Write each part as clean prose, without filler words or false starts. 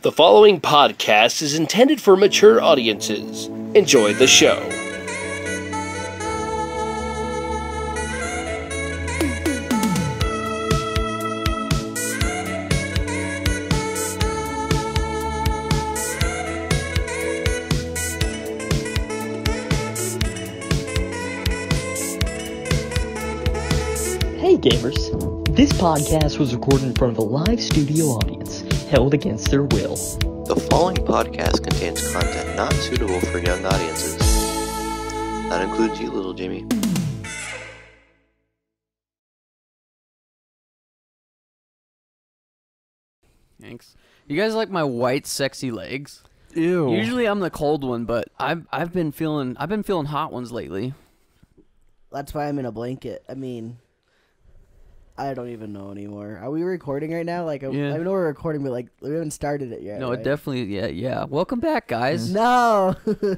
The following podcast is intended for mature audiences. Enjoy the show. Hey gamers, this podcast was recorded in front of a live studio audience, held against their will. The following podcast contains content not suitable for young audiences. That includes you, little Jimmy. Thanks. You guys like my white, sexy legs? Ew. Usually I'm the cold one, but I've been feeling hot ones lately. That's why I'm in a blanket. I mean, I don't even know anymore. Are we recording right now? Like, Yeah. I know we're recording, but like, we haven't started it yet. No, right? it definitely, yeah. Welcome back, guys. No.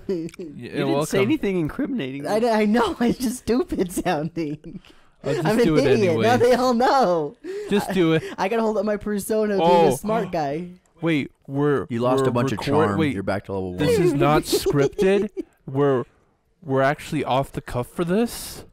You didn't say anything incriminating. I know. It's just stupid sounding. Just I'm an do it idiot. anyway. Now they all know. Just do it. I gotta hold up my persona of being a smart guy. Wait, You lost a bunch of charm. Wait, You're back to level 1. this is not scripted. We're actually off the cuff for this.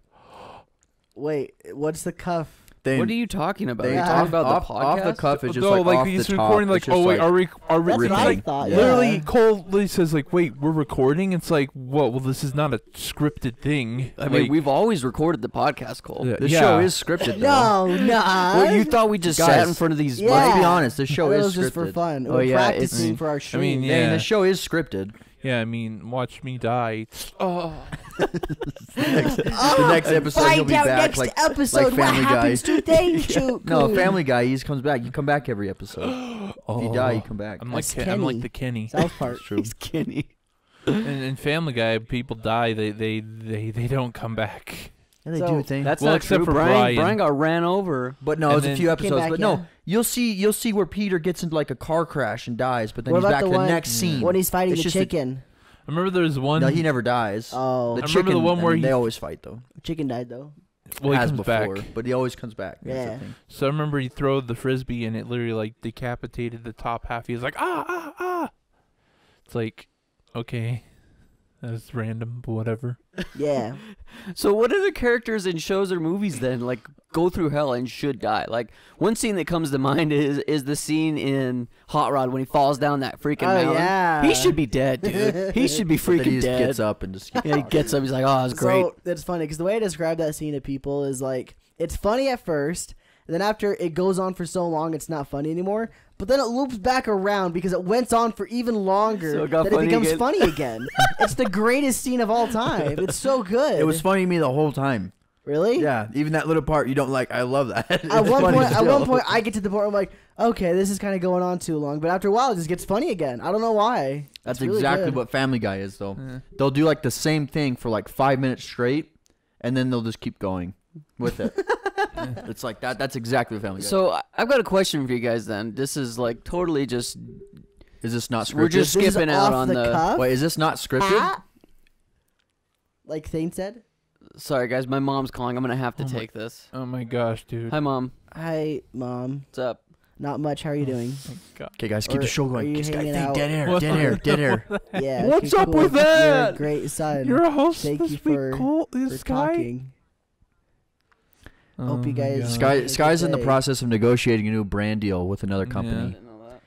Wait, what's the cuff? What are you talking about? They Are you talking about the podcast? off the cuff is just No, like off he's the top. recording. Like, It's just oh wait, are we? That's what I like, thought. literally, Yeah. Cole literally says like, wait, we're recording. It's like, well, this is not a scripted thing. I mean, Like, we've always recorded the podcast, Cole. Yeah. This show is scripted, though. No, nah. Well, you thought we just sat Guys, in front of these? Yeah. Let's be honest. This show That is was just for scripted. fun. Oh, We're yeah, practicing it's- for our I stream. mean, Man, yeah. the show is scripted. Yeah, I mean, watch me die. Oh, The next episode, he'll be Find out back next like episode like Family what Guy. happens today. No, Family Guy. He comes back. You come back every episode. If you die, you come back. I'm like That's I'm like Kenny. the Kenny. South Park. That's true. He's skinny. In Family Guy, people die. They don't come back. Yeah, they So, do things. That's Well, not except true. for Brian Brian. got ran over. But no, And it's a then- few episodes. back, But yeah. no, you'll see where Peter gets into like a car crash and dies, but then What he's about back the to the one next scene. when he's fighting It's the just chicken? I remember there was one. No, he never dies. Oh, The I remember chicken. the one where they he- always fight though. chicken died though. well, he Has comes before, back. but he always comes back. That's the Yeah. thing. So I remember he threw the frisbee and it literally like decapitated the top half. He was like, ah. It's like, okay, that's random, but whatever. Yeah. So what other characters in shows or movies then like go through hell and should die? Like one scene that comes to mind is the scene in Hot Rod when he falls down that freaking Oh, mountain. yeah. He should be dead, dude. He should be But then he freaking just dead. gets up and just. Yeah, he gets up. He's like, "Oh, it's great." So that's funny because the way I describe that scene to people is like it's funny at first, and then after it goes on for so long, it's not funny anymore. But then it loops back around because it went on for even longer So it got that it funny becomes again. funny again. It's the greatest scene of all time. It's so good. It was funny to me the whole time. really. Yeah, even that little part you don't like. I love that. At It's one funny point, still. I get to the point where I'm like, okay, this is kind of going on too long. But after a while, it just gets funny again. I don't know why. That's It's really exactly good. what Family Guy is, though. They'll do like the same thing for like 5 minutes straight, and then they'll just keep going with it. It's like that. That's exactly what Family Guy. So I've got a question for you guys. Then this is like totally just is this not scripted? we're just This is skipping out off on the the. cuff. Wait, is this not scripted? Ah. Like Thane said. Sorry, guys, my mom's calling. I'm gonna have to take this. Oh my gosh, dude. Hi, Mom. Hi, Mom. What's up? Not much. How are you doing? Okay, guys, keep Or the show are going. you This guy, hanging think out? dead air, What? dead air, dead air. Yeah. What's okay, up cool. with You're that? a great son. You're a host Thank this you week, for Cole. This guy. talking. Oh Hope you my guys- God. Sky's in the day. process of negotiating a new brand deal with another company.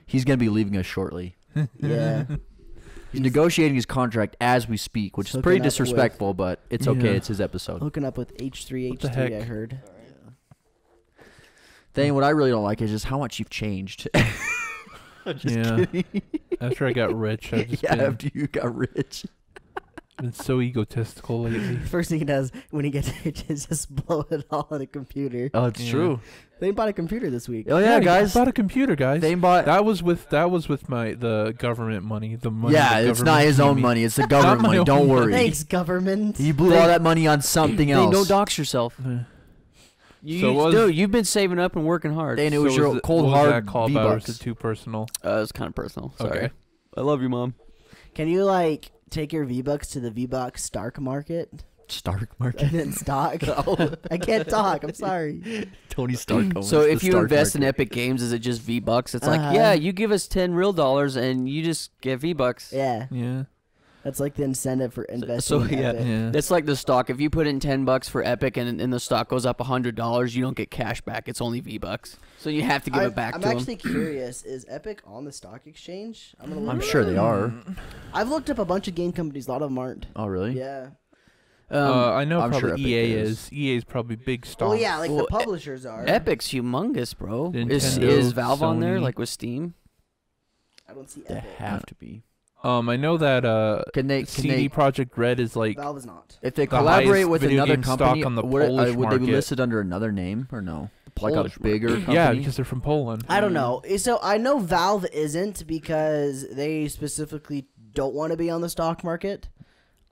He's gonna be leaving us shortly. Yeah. He's negotiating his contract as we speak, which is Hooking pretty up with- disrespectful, but it's okay. Yeah. It's his episode. Hooking up with H3H3, the heck? I heard. Thing, what I really don't like is just how much you've changed. Yeah. After I got rich, I've just Yeah, been, after you got rich. been so egotistical lately. First thing he does when he gets rich is just blow it all on a computer. Oh, it's Yeah. true. They bought a computer this week. Oh yeah, guys. I bought a computer, guys. They bought. That was with the government money. The money. Yeah, the it's not government his gave own me. money. It's the government my money. own Don't money. worry. Thanks, government. He blew all that money on something Hey, else. don't dox yourself. Dude, you've been saving up and working hard. And it was your cold what hard was that call about, or is V-Bucks. it too personal? It's kind of personal. Sorry. Okay. I love you, Mom. Can you like take your V-Bucks to the V-Bucks Stark Market? Stark I market. didn't stock. I can't talk. I'm sorry. Tony Stark. owns So the if you Stark invest in market. Epic Games, is it just V-Bucks? It's like, Uh-huh. yeah, you give us $10 and you just get V-Bucks. Yeah, Yeah. that's like the incentive for investing. So in yeah, Epic. Yeah. it's like the stock. If you put in $10 for Epic and the stock goes up $100, you don't get cash back. It's only V-Bucks. So you have to give it back I'm to them. actually curious. Is Epic on the stock exchange? I'm gonna look I'm it sure up. they are. I've looked up a bunch of game companies. A lot of them aren't. Oh, really? Yeah. I know I'm probably sure Epic EA is. is. EA is probably big stock. Well, yeah, like Well, the publishers are. Epic's humongous, bro. Is Nintendo, Valve on there, Sony. like with Steam? I don't see They Epic. have to be. I know that Can they? Can CD they? Projekt Red is like Valve is not. If they the collaborate highest with video another game stock company, on the would Polish they be market. listed under another name or no? Like a Polish bigger company? yeah, because they're from Poland. I don't know. So I know Valve isn't because they specifically don't want to be on the stock market.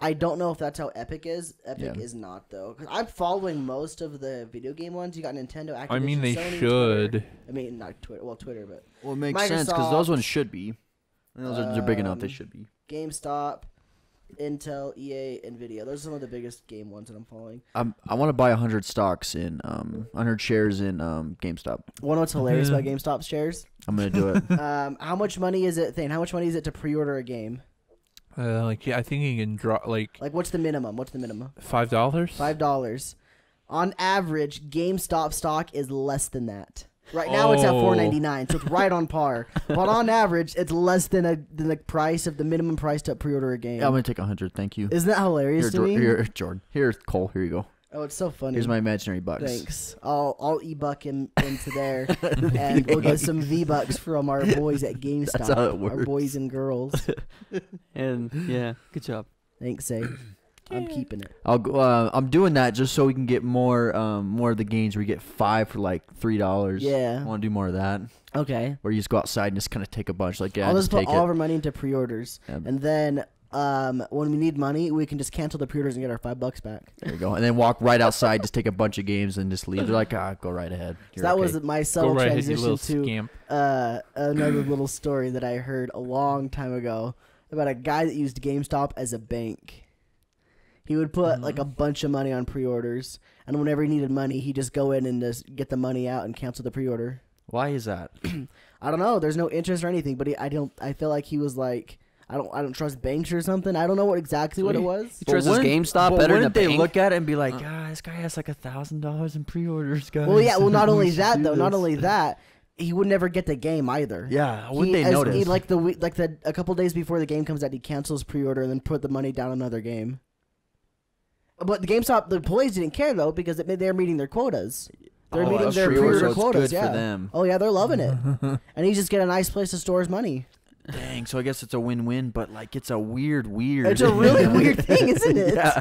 I don't know if that's how Epic is. Epic Yeah. is not though. 'Cause I'm following most of the video game ones. You got Nintendo, Activision, I mean, they Sony, should. Twitter. I mean, not Twitter. Well, Twitter, but Well, it makes sense because those Microsoft, ones should be. And those are they're big enough. They should be. GameStop, Intel, EA, Nvidia. Those are some of the biggest game ones that I'm following. I want to buy 100 stocks in 100 shares in GameStop. One of what's hilarious about GameStop shares? I'm gonna do it. How much money is it? How much money is it to pre-order a game? Yeah, I think you can draw like Like, what's the minimum? What's the minimum? $5. $5. On average, GameStop stock is less than that. Right now, it's at Oh. $4.99, so it's right on par. But on average, it's less than the price of the minimum price to pre-order a game. Yeah, I'm gonna take 100. Thank you. Isn't that hilarious to me? Here, Jordan. Here, Cole. Here you go. Oh, it's so funny. Here's my imaginary bucks. Thanks. I'll e-buck him into there, and we'll get some V-bucks from our boys at GameStop. That's how it Our works. boys and girls. And yeah, good job. Thanks, Say. I'm keeping it. I'll go. I'm doing that just so we can get more of the games where you get 5 for like $3. Yeah. I want to do more of that. Okay. Where you just go outside and just kind of take a bunch. Like, yeah, I'll just put take all it. of our money into pre-orders, Yeah. and then when we need money, we can just cancel the pre-orders and get our $5 back. There you go. And then walk right outside, just take a bunch of games and just leave. They're like, go right ahead. So You're that okay. was my Go subtle right ahead, you transition little to scamp. another little story that I heard a long time ago about a guy that used GameStop as a bank. He would put like a bunch of money on pre-orders, and whenever he needed money, he'd just go in and just get the money out and cancel the pre-order. Why is that? I don't know. There's no interest or anything, but I feel like he was like, I don't trust banks or something. I don't know what exactly what it was. He trusts his GameStop but better than a wouldn't they bank? look at it and be like, this guy has like $1,000 in pre-orders, guys. Well, yeah. Well, not We only should that do though. Not this." only that, he would never get the game either. Yeah, wouldn't they notice? He a couple days before the game comes out, he cancels pre-order and then put the money down on another game. But the employees didn't care though because they're meeting their quotas. They're meeting that's their true. pre-order So it's quotas. good for Yeah. them. Oh yeah, they're loving it, and he just get a nice place to store his money. Dang, so I guess it's a win-win, but like it's a weird. It's a really weird thing, isn't it? Yeah.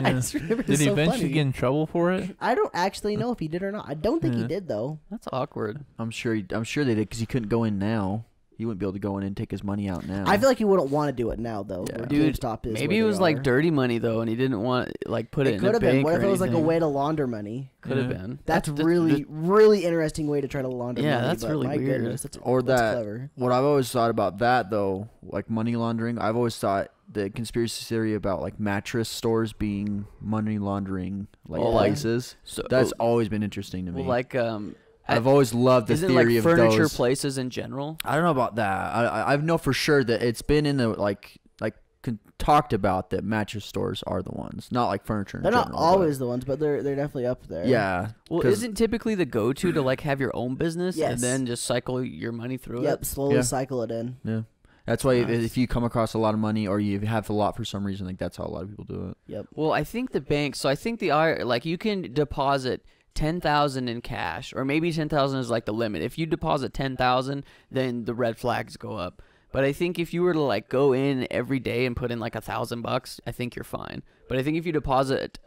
I just remember Did it's he so eventually funny. get in trouble for it? I don't actually know if he did or not. I don't think he Yeah. did though. That's awkward. I'm sure they did because he couldn't go in now. He wouldn't be able to go in and take his money out now. I feel like he wouldn't want to do it now though. Yeah. Where Dude, GameStop is. maybe where it was they like are. dirty money though, and he didn't want put it It in could a have been. bank What or if it was like a anything. way to launder money? Could have Yeah. been. That's really interesting way to try to launder Yeah, money. that's but really my weird. Goodness, that's that. clever. What I've always thought about that though, like money laundering, I've always thought the conspiracy theory about like mattress stores being money laundering like Oh, like- places. So That's always been interesting to me. well, like I've always loved the isn't theory like of furniture those. places in general? I don't know about that. I know for sure that it's been in the talked about that mattress stores are the ones, not like furniture. They're in not general, always the ones, but they're definitely up there. But yeah. Well, 'cause- isn't typically the go-to to like have your own business Yes. and then just cycle your money through Yep. it? Slowly Yeah. cycle it in. Yeah. That's why Nice. if you come across a lot of money or you have a lot for some reason, like that's how a lot of people do it. Yep. Well, I think the bank. So I think like you can deposit 10,000 in cash, or maybe 10,000 is like the limit. If you deposit 10,000, then the red flags go up. But I think if you were to like go in every day and put in like $1,000, I think you're fine. But I think if you deposit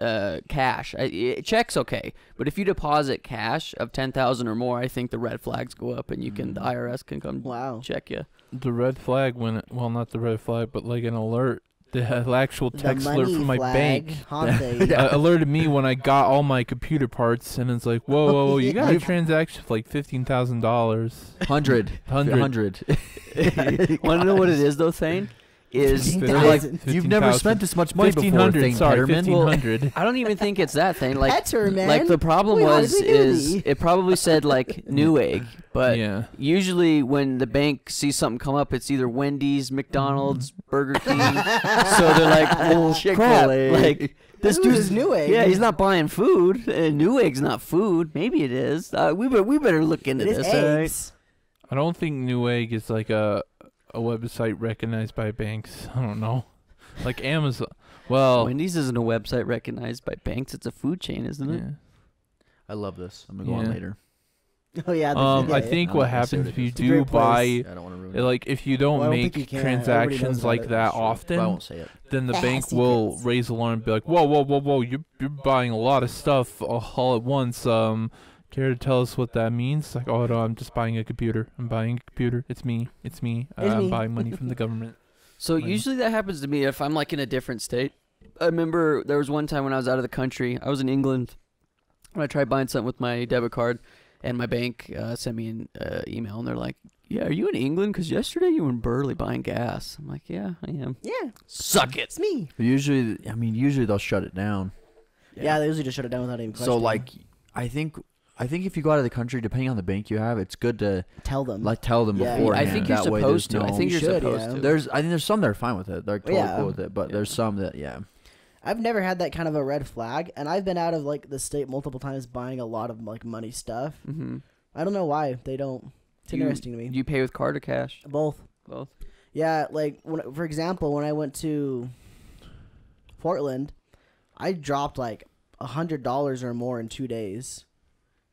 cash, check's okay. But if you deposit cash of 10,000 or more, I think the red flags go up, and the IRS can come Wow. check you. The red flag not the red flag, but like an alert. The actual text the alert money from my flag, bank Hante. alerted me when I got all my computer parts, and it's like, whoa, you got a transaction for like $15,000. 100. 100. Want to know what it is though, Thane? is They're like, 15,000. you've never spent this much money before, thing, 1,500. I don't even think it's that thing. Like, Petterman? like the problem Wait, how was did we do is these? it probably said like Newegg, but Yeah. usually when the bank sees something come up, it's either Wendy's, McDonald's, Burger King. So they're like, well, crap, Chick-fil-A. like this Who dude's is Newegg? Yeah, he's not buying food. Newegg's not food. Maybe it is. We better look into It is this. All right? eggs. I don't think Newegg is like a website recognized by banks. I don't know. Like Amazon. Well, Wendy's isn't a website recognized by banks. It's a food chain, isn't it? yeah. I love this. I'm gonna go on Yeah. later. Oh yeah. I think I'm what not gonna say happens what if it you is. It's a great do buy, place. I don't want to ruin it. like, if you don't Well, I don't think make you can. Everybody knows transactions about like it. that But I often, won't say it. then the Ah, bank will secrets. raise the alarm and be like, whoa, you're buying a lot of stuff all at once. Care to tell us what that means? Like, oh no, I'm just buying a computer. I'm buying a computer. It's me. I'm me. buying money from the government. So Like- usually that happens to me if I'm like in a different state. I remember there was one time when I was out of the country. I was in England when I tried buying something with my debit card, and my bank sent me an email, and they're like, "Yeah, are you in England? Because yesterday you were in Burley buying gas." I'm like, "Yeah, I am." Yeah, Suck it. it's me. Usually they'll shut it down. Yeah, they usually just shut it down without even questioning. So like, I think if you go out of the country, depending on the bank you have, it's good to tell them. like tell them Yeah, beforehand. I think you're That way supposed to. there's I no- think You you're should, supposed yeah. to. I think there's some that are fine with it. They're totally Yeah. cool with it. But there's some that I've never had that kind of a red flag, and I've been out of like the state multiple times buying a lot of like money stuff. Mm-hmm. I don't know why they don't. It's interesting to me. You pay with card or cash? Both. Both. Yeah, like for example, when I went to Portland, I dropped like $100 or more in 2 days,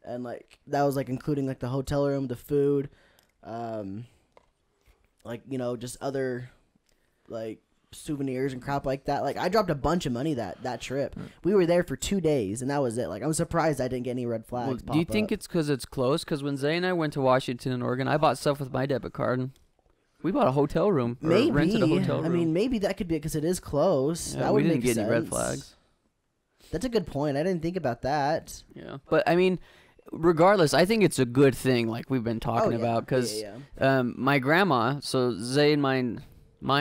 and like that was like including like the hotel room, the food, like just other like souvenirs and crap like that. Like I dropped a bunch of money that trip. We were there for 2 days, and that was it. Like I'm surprised I didn't get any red flags. Do you think it's because it's close? Because when Zay and I went to Washington and Oregon, I bought stuff with my debit card. And we bought a hotel room. Or maybe? rented a hotel room. I mean, maybe that could be because it is close. Yeah, that we would didn't make get sense. any red flags. That's a good point. I didn't think about that. Yeah, but I mean, regardless, I think it's a good thing, like we've been talking yeah. about, because Yeah. my grandma, so Zay and mine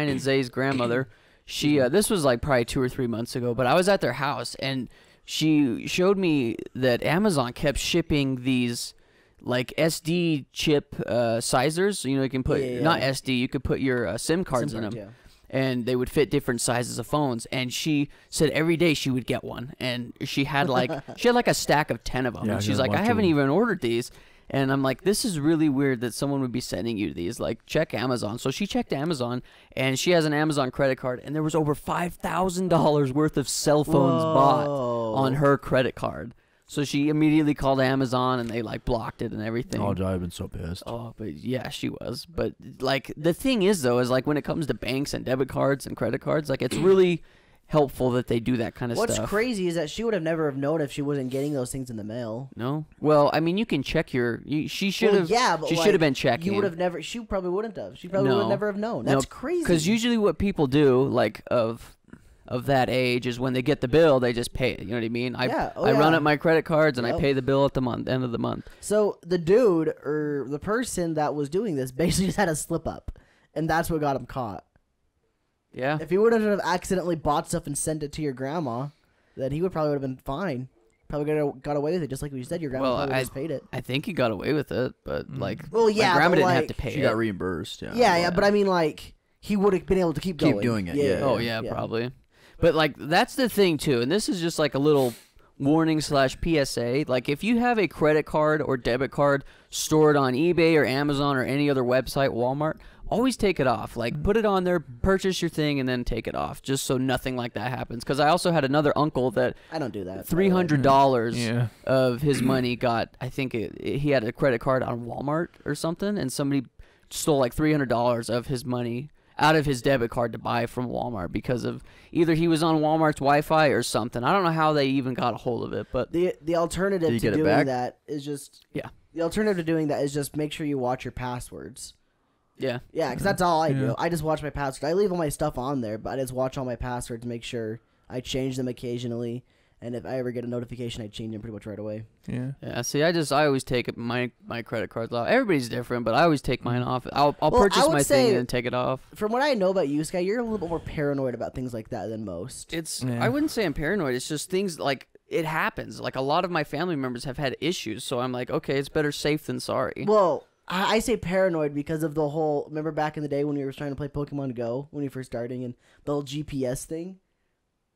and Zay's grandmother, she this was like probably 2 or 3 months ago, but I was at their house and she showed me that Amazon kept shipping these like SD chip sizers. So, you can put not SD, you could put your SIM cards in them. Yeah. And they would fit different sizes of phones. And she said every day she would get one, and she had like a stack of 10 of them. Yeah, and she she's had a like, I bunch of haven't them. even ordered these. And I'm like, this is really weird that someone would be sending you these. Like, check Amazon. So she checked Amazon, and she has an Amazon credit card, and there was over $5,000 worth of cell phones bought on her credit card. So she immediately called Amazon, and they like blocked it and everything. Oh, I've been so pissed. Oh, but yeah, she was. But like the thing is though, is like when it comes to banks and debit cards and credit cards, like it's really helpful that they do that kind of What's stuff. crazy is that she would have never have known if she wasn't getting those things in the mail. No, well, I mean, you can check she should have. Yeah, but she like, should have been checking. You would have never. She probably wouldn't have. She probably would have never have known. That's crazy. Because usually what people do, like of that age, is when they get the bill, they just pay it. You know what I mean? I run up my credit cards and I pay the bill at the end of the month. So the dude or the person that was doing this basically just had a slip up, and that's what got him caught. Yeah. If he would have accidentally bought stuff and sent it to your grandma, then he would probably would have been fine. Probably got away with it, just like you said. Your grandma probably just paid it. I think he got away with it, but like, Well, yeah, my grandma but, didn't have like, to pay She it. got reimbursed. Yeah. Yeah, but I mean, like, he would have been able to keep going. doing it, yeah. Oh yeah, probably. But like that's the thing too, and this is just like a little warning / PSA. Like if you have a credit card or debit card stored on eBay or Amazon or any other website, Walmart, always take it off. Like put it on there, purchase your thing, and then take it off, just so nothing like that happens. Because I also had another uncle that I don't do that. $300 of his money got. I think he had a credit card on Walmart or something, and somebody stole like $300 of his money out of his debit card to buy from Walmart because of either he was on Walmart's Wi-Fi or something. I don't know how they even got a hold of it, but the alternative Did you to get it doing back? that is just yeah, the alternative to doing that is just make sure you watch your passwords. yeah. Yeah, because that's all I do. I just watch my passwords. I leave all my stuff on there, but I just watch all my passwords to make sure I change them occasionally And if I ever get a notification, I change them pretty much right away. Yeah. Yeah. See, I always take my credit cards off. Everybody's different, but I always take mine off. I'll Well, purchase I would my say- thing and take it off. From what I know about you, Sky, you're a little bit more paranoid about things like that than most. Yeah. I wouldn't say I'm paranoid. It's just things like it happens. Like a lot of my family members have had issues, so I'm like, okay, it's better safe than sorry. Well, I say paranoid because of the whole. Remember back in the day when we were trying to play Pokemon Go when we first starting and the whole GPS thing.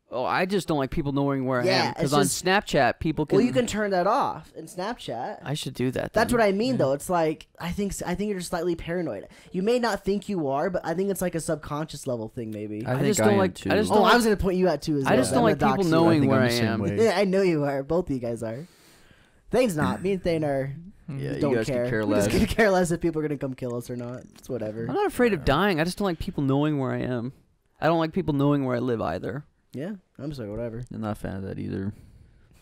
Oh, I just don't like people knowing where I Yeah, am. Because it's on just- Snapchat, people can. Well, you can turn that off in Snapchat. I should do that. That's then. what I mean, though. It's like I think you're just slightly paranoid. You may not think you are, but I think it's like a subconscious level thing, maybe. I I think just I don't am like. too. I just Oh, don't. I Like, was gonna point you out too as well. I just don't I'm like gonna people dox you. knowing think where I'm I the same am. way. Yeah, I know you are. Both of you guys are. Thane's not. Me and Thane are. Yeah, Don't you guys care. could care We just less. could care less if people are gonna come kill us or not. It's whatever. I'm not afraid of dying. I just don't like people knowing where I am. I don't like people knowing where I live either. Yeah, I'm sorry. Whatever. I'm not a fan of that either.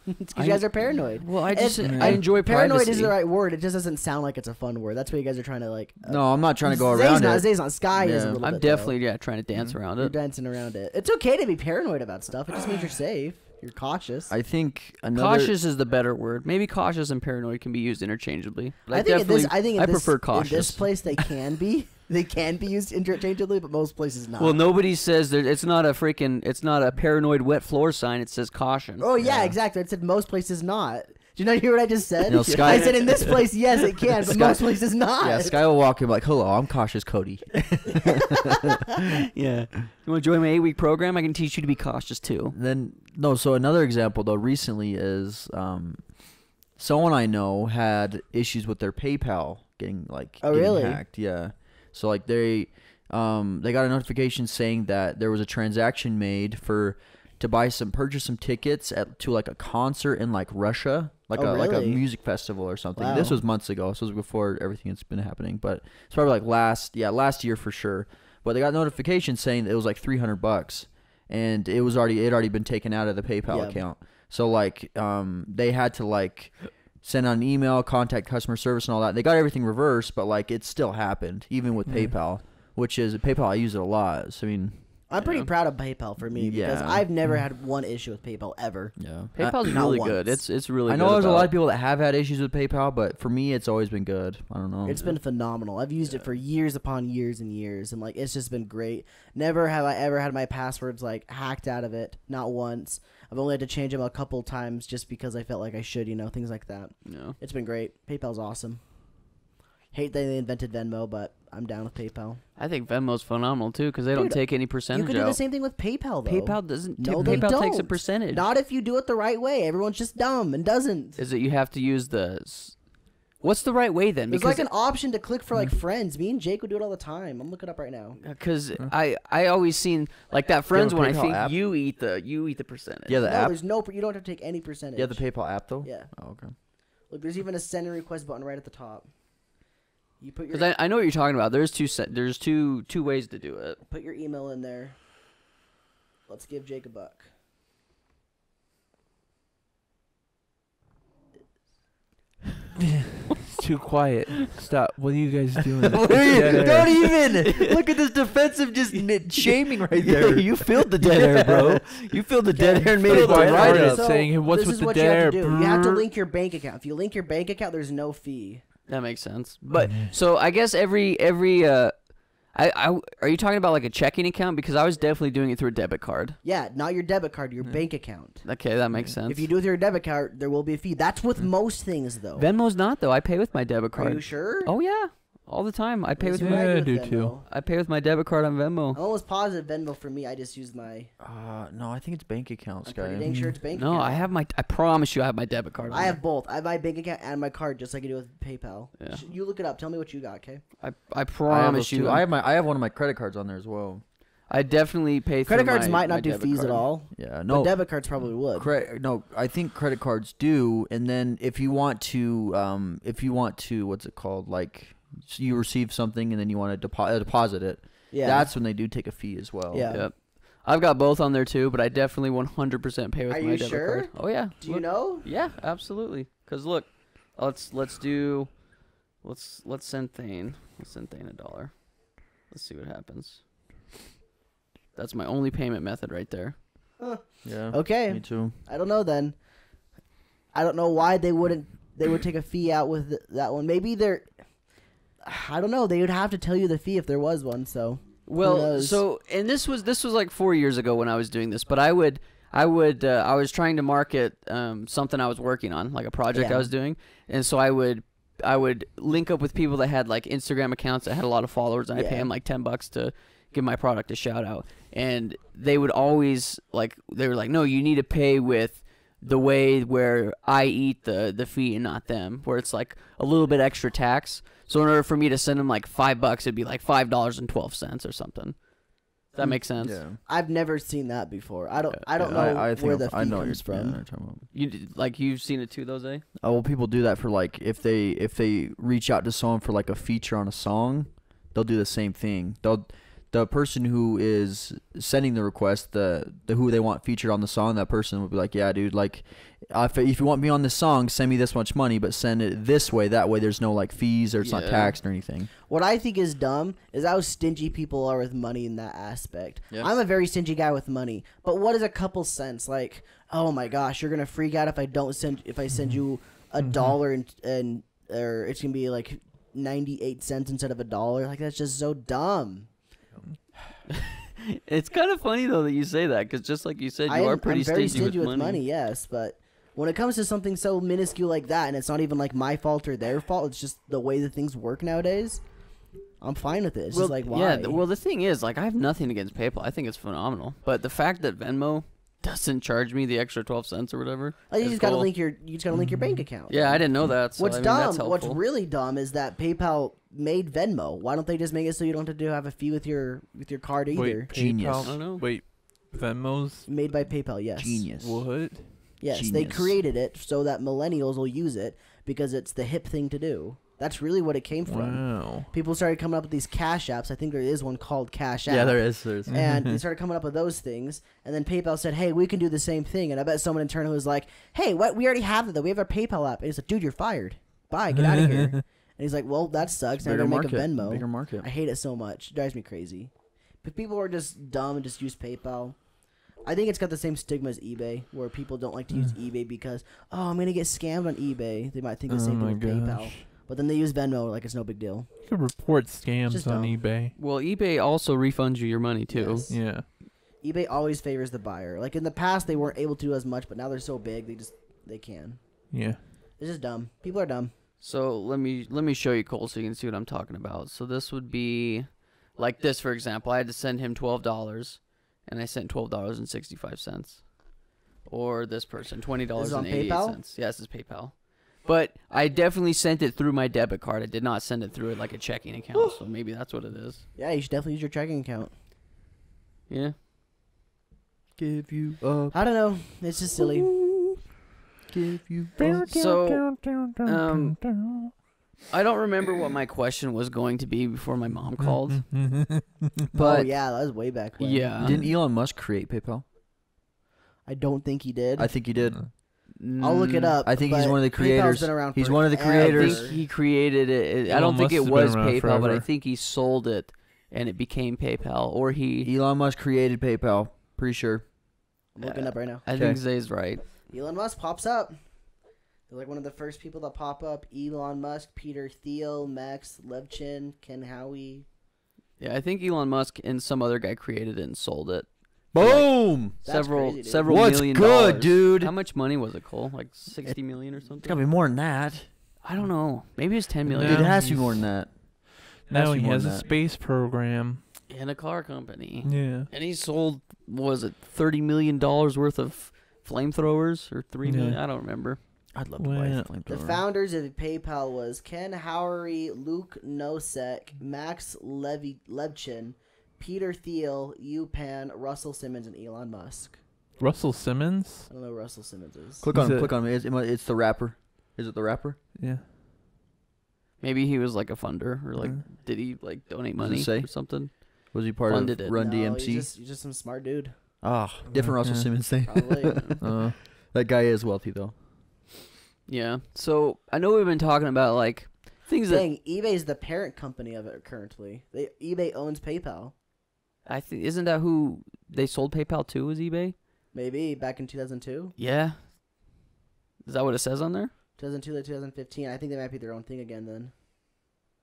It's because you guys are paranoid. Well, I just It's- I enjoy Paranoid privacy. is the right word. It just doesn't sound like it's a fun word. That's why you guys are trying to like. No, I'm not trying to go Zay's around not, it. Zay's not. Sky is a Yeah. little I'm bit, though. definitely trying to dance around You're it. dancing around it. It's okay to be paranoid about stuff. It just means you're safe. You're cautious. I think another. Cautious is the better word. Maybe cautious and paranoid can be used interchangeably. But I think in this. I think in I this, prefer in cautious. this place they can be. They can be used interchangeably, but most places not. Well, nobody says that it's not a paranoid wet floor sign. It says caution. Oh yeah, exactly. I said most places not. Did you not hear what I just said? No, Sky- I said in this place, yes, it can, but Sky- most places not. Yeah, Sky will walk in like, "Hello, I'm cautious, Cody." Yeah. You want to join my 8-week program? I can teach you to be cautious too. Then no. So another example though recently is someone I know had issues with their PayPal getting really? hacked. Yeah. So like they got a notification saying that there was a transaction made to purchase some tickets to like a concert in like Russia, like a really? music festival or something. Wow. This was months ago. This was before everything that's been happening, but it's probably like last year for sure. But they got notification saying that it was like $300, and it had already been taken out of the PayPal account. So like they had to like send out an email, contact customer service and all that. They got everything reversed, but like it still happened even with PayPal, which is PayPal. I use it a lot. So I mean, I'm pretty proud of PayPal for me because Yeah. I've never had one issue with PayPal ever. yeah, PayPal's Not really once. good. It's really. I know good there's a about- lot of people that have had issues with PayPal, but for me, it's always been good. I don't know. It's been phenomenal. I've used it for years upon years and years, and like it's just been great. Never have I ever had my passwords like hacked out of it. Not once. I've only had to change them a couple times just because I felt like I should, things like that. No. It's been great. PayPal's awesome. Hate that they invented Venmo, but I'm down with PayPal. I think Venmo's phenomenal too because they don't Dude, take any You percentage can do the out. same thing with PayPal though. PayPal doesn't. No, they PayPal don't. takes a percentage. Not if you do it the right way. Everyone's just dumb and doesn't. Is it you have to use What's the right way then? There's like an option to click for like friends. Me and Jake would do it all the time. I'm looking it up right now. Because I always seen like that friends a when I PayPal think app? you eat the percentage. yeah, the No, app. there's no. You don't have to take any percentage. Yeah, the PayPal app though. Yeah. Oh, okay. Look, there's even a send and request button right at the top. You put your Because I know what you're talking about. There's two ways to do it. put your email in there. Let's give Jake a buck. It's too quiet. Stop. What are you guys doing? Don't even look at this defensive just shaming right there. You filled the dead air, bro. You filled the dead air and made it Filled the right right up. up. saying, "Hey, what's this with is the what dead you have air? to do. You have to Brrr. link your bank account. If you link your bank account, there's no fee. That makes sense. But so I guess every are you talking about like a checking account? Because I was definitely doing it through a debit card. Yeah, not your debit card, your bank account. Okay, that makes sense. If you do it with your debit card, there will be a fee. That's with most things, though. Venmo's not though. I pay with my debit card. Are you sure? Oh yeah, all the time. I pay with That's what my I Yeah, I with do Venmo. too. I pay with my debit card on Venmo. I'm almost positive Venmo for me. I just use my. No, I think it's bank accounts, I'm guy. pretty dang sure it's bank No, account. I have my. I promise you, I have my debit card. On I there. have both. I have my bank account and my card, just like I do with PayPal. Yeah. You look it up. Tell me what you got, okay? I I have promise those you. too. I have one of my credit cards on there as well. I definitely pay. Credit through cards my- might my not do debit fees card. at all. Yeah, But no. debit cards probably would. No, I think credit cards do, and then if you want to, what's it called? Like, you receive something and then you want to deposit it. Yeah. That's when they do take a fee as well. Yeah. Yep. I've got both on there too, but I definitely 100% pay with Are my you debit sure? card. Oh yeah. Do you Look- know? Yeah, absolutely. Cause look, let's send Thane. Let's send Thane $1. Let's see what happens. That's my only payment method right there. Yeah. Okay. Me too. I don't know then. I don't know why they would take a fee out with that one. Maybe I don't know. They would have to tell you the fee if there was one. So Well, so and this was like 4 years ago when I was doing this, but I was trying to market something I was working on, like a project I was doing, and so I would link up with people that had like Instagram accounts that had a lot of followers, and I pay them like $10 to give my product a shout out, and they would always they were like, no, you need to pay with the way where I eat the fee and not them, where it's like a little bit extra tax. So in order for me to send them like $5, it'd be like $5.12 or something. Does that make sense? Yeah. I've never seen that before. I don't know where the fee comes from. You've seen it too, though, Zay? Oh, well, people do that for like if they reach out to someone for like a feature on a song, they'll do the same thing. The person who is sending the request, the who they want featured on the song, that person will be like, yeah, dude, like if you want me on this song, send me this much money, but send it this way. That way there's no like fees or it's not taxed or anything. What I think is dumb is how stingy people are with money in that aspect. Yeah. I'm a very stingy guy with money, but what is a couple cents? Like, oh my gosh, you're gonna freak out if I send you $1 and or it's gonna be like 98 cents instead of $1. Like, that's just so dumb. It's kind of funny though that you say that, because just like you said, you are pretty I'm very stingy with money. Yes, but when it comes to something so minuscule like that, and it's not even like my fault or their fault, it's just the way that things work nowadays, I'm fine with it. It's just like, why? Yeah, well, the thing is, like, I have nothing against PayPal. I think it's phenomenal. But the fact that Venmo doesn't charge me the extra 12 cents or whatever. Oh, you just gotta link your bank account. Yeah, I didn't know that. So, What's that's dumb? What's helpful. really dumb is that PayPal made Venmo. Why don't they just make it so you don't have to have a fee with your card either? Wait, Genius. PayPal? I don't know. Wait, Venmo's Made by PayPal, yes. Genius. what? Yes, they Genius. created it so that millennials will use it because it's the hip thing to do. That's really what it came from. Wow. People started coming up with these cash apps. I think there is one called Cash App. Yeah, there is. There's. And they started coming up with those things. And then PayPal said, hey, we can do the same thing. And I bet someone internally was like, hey, what? We already have it, though. We have our PayPal app. And he's like, dude, you're fired. Bye. Get out of here. And he's like, well, that sucks. Now I Bigger gotta make a market. Venmo. Bigger market. I hate it so much. It drives me crazy. But people are just dumb and just use PayPal. I think it's got the same stigma as eBay, where people don't like to use eBay because, oh, I'm going to get scammed on eBay. They might think the same thing with PayPal. But then they use Venmo like it's no big deal. You can report Just scams on dumb. eBay. Well, eBay also refunds you your money, too. Yes. Yeah. eBay always favors the buyer. Like in the past, they weren't able to do as much, but now they're so big, they can. Yeah. It's just dumb. People are dumb. So let me show you, Cole, so you can see what I'm talking about. So this would be like this, for example. I had to send him $12, and I sent $12.65. Or this person, $20.88. Yes, it's PayPal. But I definitely sent it through my debit card. I did not send it through like a checking account. So maybe that's what it is. Yeah, you should definitely use your checking account. Yeah. Give you up. I don't know. It's just silly. Give you So, I don't remember what my question was going to be before my mom called. But Oh yeah, that was way back when. yeah. Didn't Elon Musk create PayPal? I don't think he did. I think he did. I'll look it up. I think he's but one of the PayPal's creators. been around He's one of the forever. I creators. think he created it. I Elon don't think Musk it has was been around PayPal, but I forever. think he sold it and it became PayPal. Or he. Elon Musk created PayPal. Pretty sure. I'm looking up right now. I think Zay's right. Elon Musk pops up. They're like one of the first people that pop up. Elon Musk, Peter Thiel, Max Levchin, Ken Howie. Yeah, I think Elon Musk and some other guy created it and sold it. Boom! That's several crazy, dude. several What's million good, dollars. dude? How much money was it, Cole? Like 60 million or It's something? gotta be more than that. I don't know. Maybe it's 10 million. Dude, it Now has to be he's- more than that. Now be he more has than a that. space program. In a car company. Yeah. And he sold, what was it, $30 million worth of flamethrowers? Or $3 million? Yeah. I don't remember. I'd love to buy a Well, The flamethrower. founders of PayPal was Ken Howery, Luke Nosek, Max Levchin, Peter Thiel, Pan, Russell Simmons, and Elon Musk. Russell Simmons? I don't know who Russell Simmons is. Click Is on him. it- Click on him. It's the rapper. Is it the rapper? Yeah. Maybe he was like a funder. Or like, Mm. did he like donate What does it money say? or something? Was he part Funded of it. Run No, DMC? He's just some smart dude. Ah, different Russell Okay. Simmons thing. Probably. That guy is wealthy though. Yeah. So, I know we've been talking about like things that Dang, eBay's the parent company of it currently. eBay owns PayPal. I think, isn't that who they sold PayPal to, was eBay? Maybe back in 2002. Yeah. Is that what it says on there? 2002 to 2015. I think they might be their own thing again then.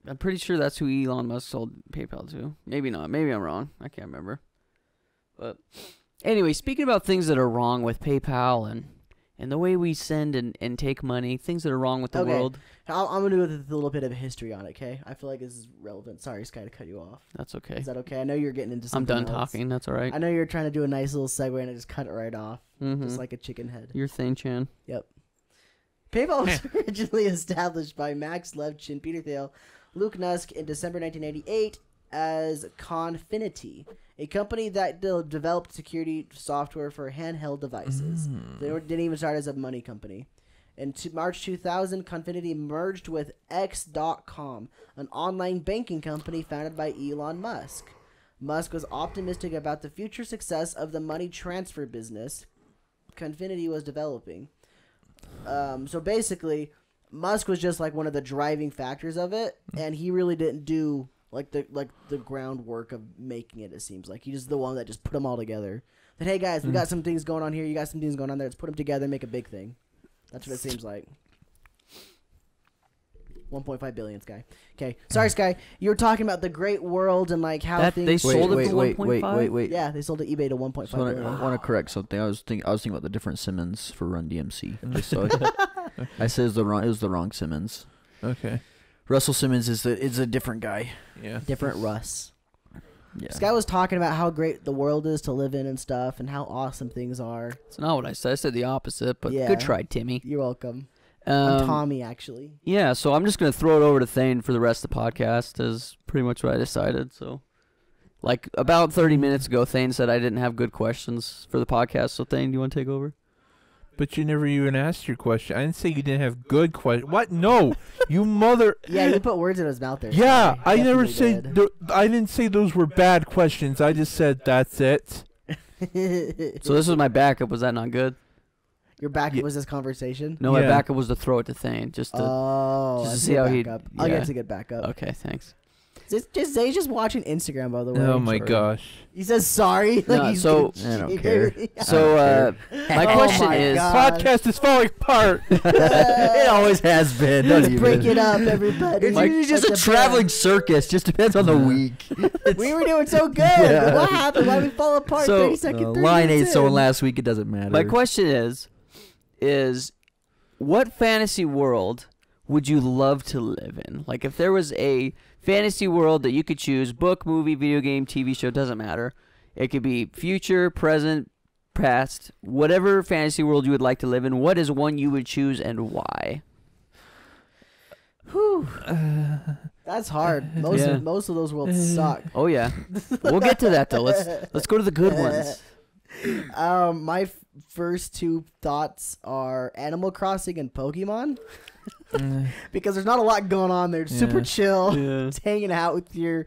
I'm pretty sure that's who Elon Musk sold PayPal to. Maybe not. Maybe I'm wrong. I can't remember. But anyway, speaking about things that are wrong with PayPal and the way we send and take money, things that are wrong with the world. I'm going to do a little bit of history on it, okay? I feel like this is relevant. Sorry, Sky, to cut you off. That's okay. Is that okay? I know you're getting into I'm something done else. talking. That's all right. I know you're trying to do a nice little segue and I just cut it right off. Mm-hmm. Just like a chicken head. Your thing, Chan. Yep. PayPal was originally established by Max Levchin and Peter Thiel, Luke Nusk in December 1988 as Confinity, a company that developed security software for handheld devices. They didn't even start as a money company. In March 2000, Confinity merged with X.com, an online banking company founded by Elon Musk. Musk was optimistic about the future success of the money transfer business Confinity was developing. So basically, Musk was just like one of the driving factors of it, and he really didn't do the groundwork of making it. It seems like he's just the one that just put them all together. That, hey guys, we got some things going on here. You got some things going on there. Let's put them together and make a big thing. That's what it seems like. 1.5 billion, Sky. Okay, sorry, Sky. You were talking about the great world and like how things. They sold it for 1.5. Wait. Yeah, they sold to eBay to 1.5 billion. I want to correct something. I was thinking about the different Simmons for Run DMC. Just so I said it was the wrong Simmons. Okay. Russell Simmons is a different guy. Yeah. Different Russ. Yeah. Sky was talking about how great the world is to live in and stuff, and how awesome things are. It's not what I said. I said the opposite, but Yeah. good try, Timmy. You're welcome. I'm Tommy, actually. Yeah, so I'm just going to throw it over to Thane for the rest of the podcast, is pretty much what I decided. So, like, about 30 minutes ago, Thane said I didn't have good questions for the podcast. So, Thane, do you want to take over? But you never even asked your question. I didn't say you didn't have good questions. What? No, you mother. Yeah, you put words in his mouth there. Yeah, Sky. I never Definitely said. did. I didn't say those were bad questions. I just said that's it. So, this was my backup. Was that not good? Your backup was this conversation? No, my Yeah. backup was to throw it to Thane, just to Oh, just to that's see a how good he'd. backup. I'll yeah. get to get backup. Okay, thanks. Zay's just watching Instagram, by the way. Oh my sorry. gosh. He says sorry. No, he's so- gonna I don't cheat. care. So, my Oh question my is. God. Podcast is falling apart. It always has been. Don't Let's even. break it up, everybody. It's usually just a traveling circus. Just depends on the week. We were doing so good. Yeah. What happened? Why we fall apart? So, 30 seconds. 30 Line ate minutes someone in. last week. It doesn't matter. My question is what fantasy world would you love to live in? Like, if there was a fantasy world that you could choose, book, movie, video game, TV show, doesn't matter. It could be future, present, past, whatever fantasy world you would like to live in. What is one you would choose and why? Whew. That's hard. Most Yeah. most of those worlds suck. Oh yeah, we'll get to that though. Let's go to the good ones. My first two thoughts are Animal Crossing and Pokemon. Because there's not a lot going on there. It's super Yeah. chill. Yeah. It's hanging out with your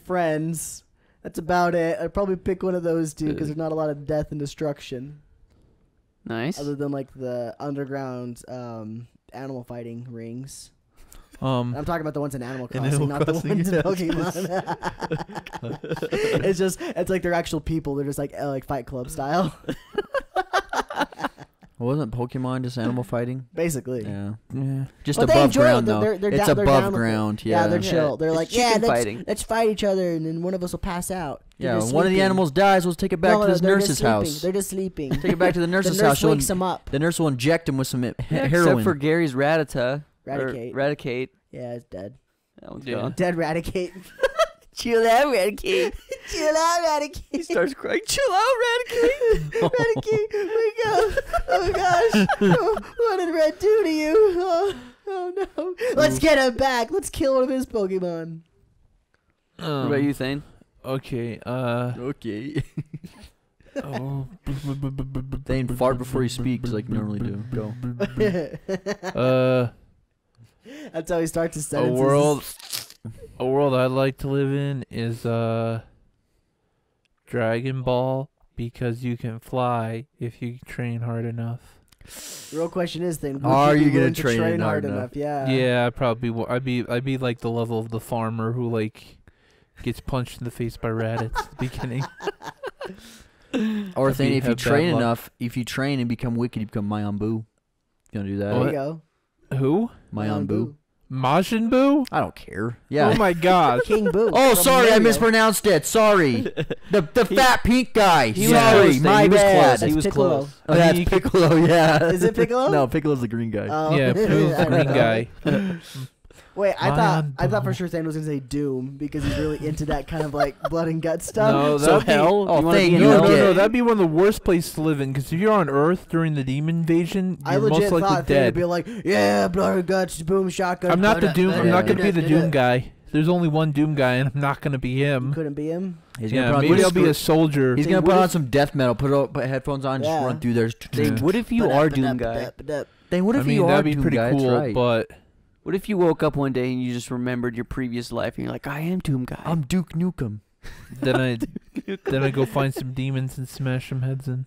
friends. That's about it. I'd probably pick one of those two because there's not a lot of death and destruction. Nice. Other than like the underground animal fighting rings. Um, I'm talking about the ones in Animal In Crossing, Animal not the Crossing, ones in yeah. Pokemon. It's like they're actual people. They're just like Fight Club style, Wasn't Pokemon just animal fighting? basically. Yeah. yeah. Just But they above enjoy it. ground They're- though. they're It's down- they're above down with it. ground. Yeah, Yeah. they're chill. They're It's like, chicken let's fighting. fight each other, and then one of us will pass out. Yeah. They're When just one of the sleeping. animals dies, let's take it back No, to this they're just nurse's sleeping. house. They're just sleeping. Take it back to the The nurse's nurse house. She'll wakes them up. The nurse will inject him with some Yeah, heroin. except for Gary's Rattata. Eradicate. Eradicate. Yeah, it's dead. That one's Yeah. gone. Dead Eradicate. Chill out, Eradicate. Chill out, Eradicate. He starts crying. Chill out, Eradicate. Eradicate, wake up. Oh, gosh. Oh, what did Red do to you? Oh, no. Let's get him back. Let's kill one of his Pokemon. What about you, Thane? Okay. Okay. Oh. Thane, fart before you speak, like you normally do. Go. That's how he starts his A sentences. world I'd like to live in is Dragon Ball, because you can fly if you train hard enough. The real question is then, would Are you you be gonna willing to train hard enough? Yeah. Yeah, I probably I'd be like the level of the farmer who like gets punched in the face by rabbits at the beginning. Or thing, if you have bad train luck. enough, if you train and become wicked, you become Mayambu. You wanna do that? There you go. Who? Mayambu. Majin Buu? I don't care. Yeah. Oh my god. King Boo. Oh, from sorry, I Mario. mispronounced it. Sorry. The fat pink guy. He was Sorry, close, my he was bad. close. He That's was Piccolo. close. Oh, I mean, that's you could- Piccolo, yeah. Is it Piccolo? No, Piccolo's the green guy. Oh. Yeah, Piccolo's the I don't green know. guy. Wait, I Lion thought for Boo. sure Thanos was gonna say Doom because he's really into that kind of like blood and gut stuff. No, So that'd be- hell? oh, You wanna thank be in you. No, hell? no, no. Yeah. That'd be one of the worst places to live in. Because if you're on Earth during the demon invasion, I you're legit most likely thought they would dead. be like, yeah, blood and guts, boom, shotgun. I'm not the Doom. I'm not gonna be the Doom guy. guy. There's only one Doom guy, and I'm not gonna be him. Couldn't be him. He's gonna Yeah, put on maybe some I'll be a scr- soldier. He's Hey, gonna what put on if- some death metal, put headphones on, just Yeah. run through there. Dang, what if you are Doom guy? Dang, what I if mean, you are that'd be Doom pretty guy? That's cool, right. but What if you woke up one day and you just remembered your previous life and you're like, I am Doom guy. I'm Duke Nukem. then I go find some demons and smash some heads in.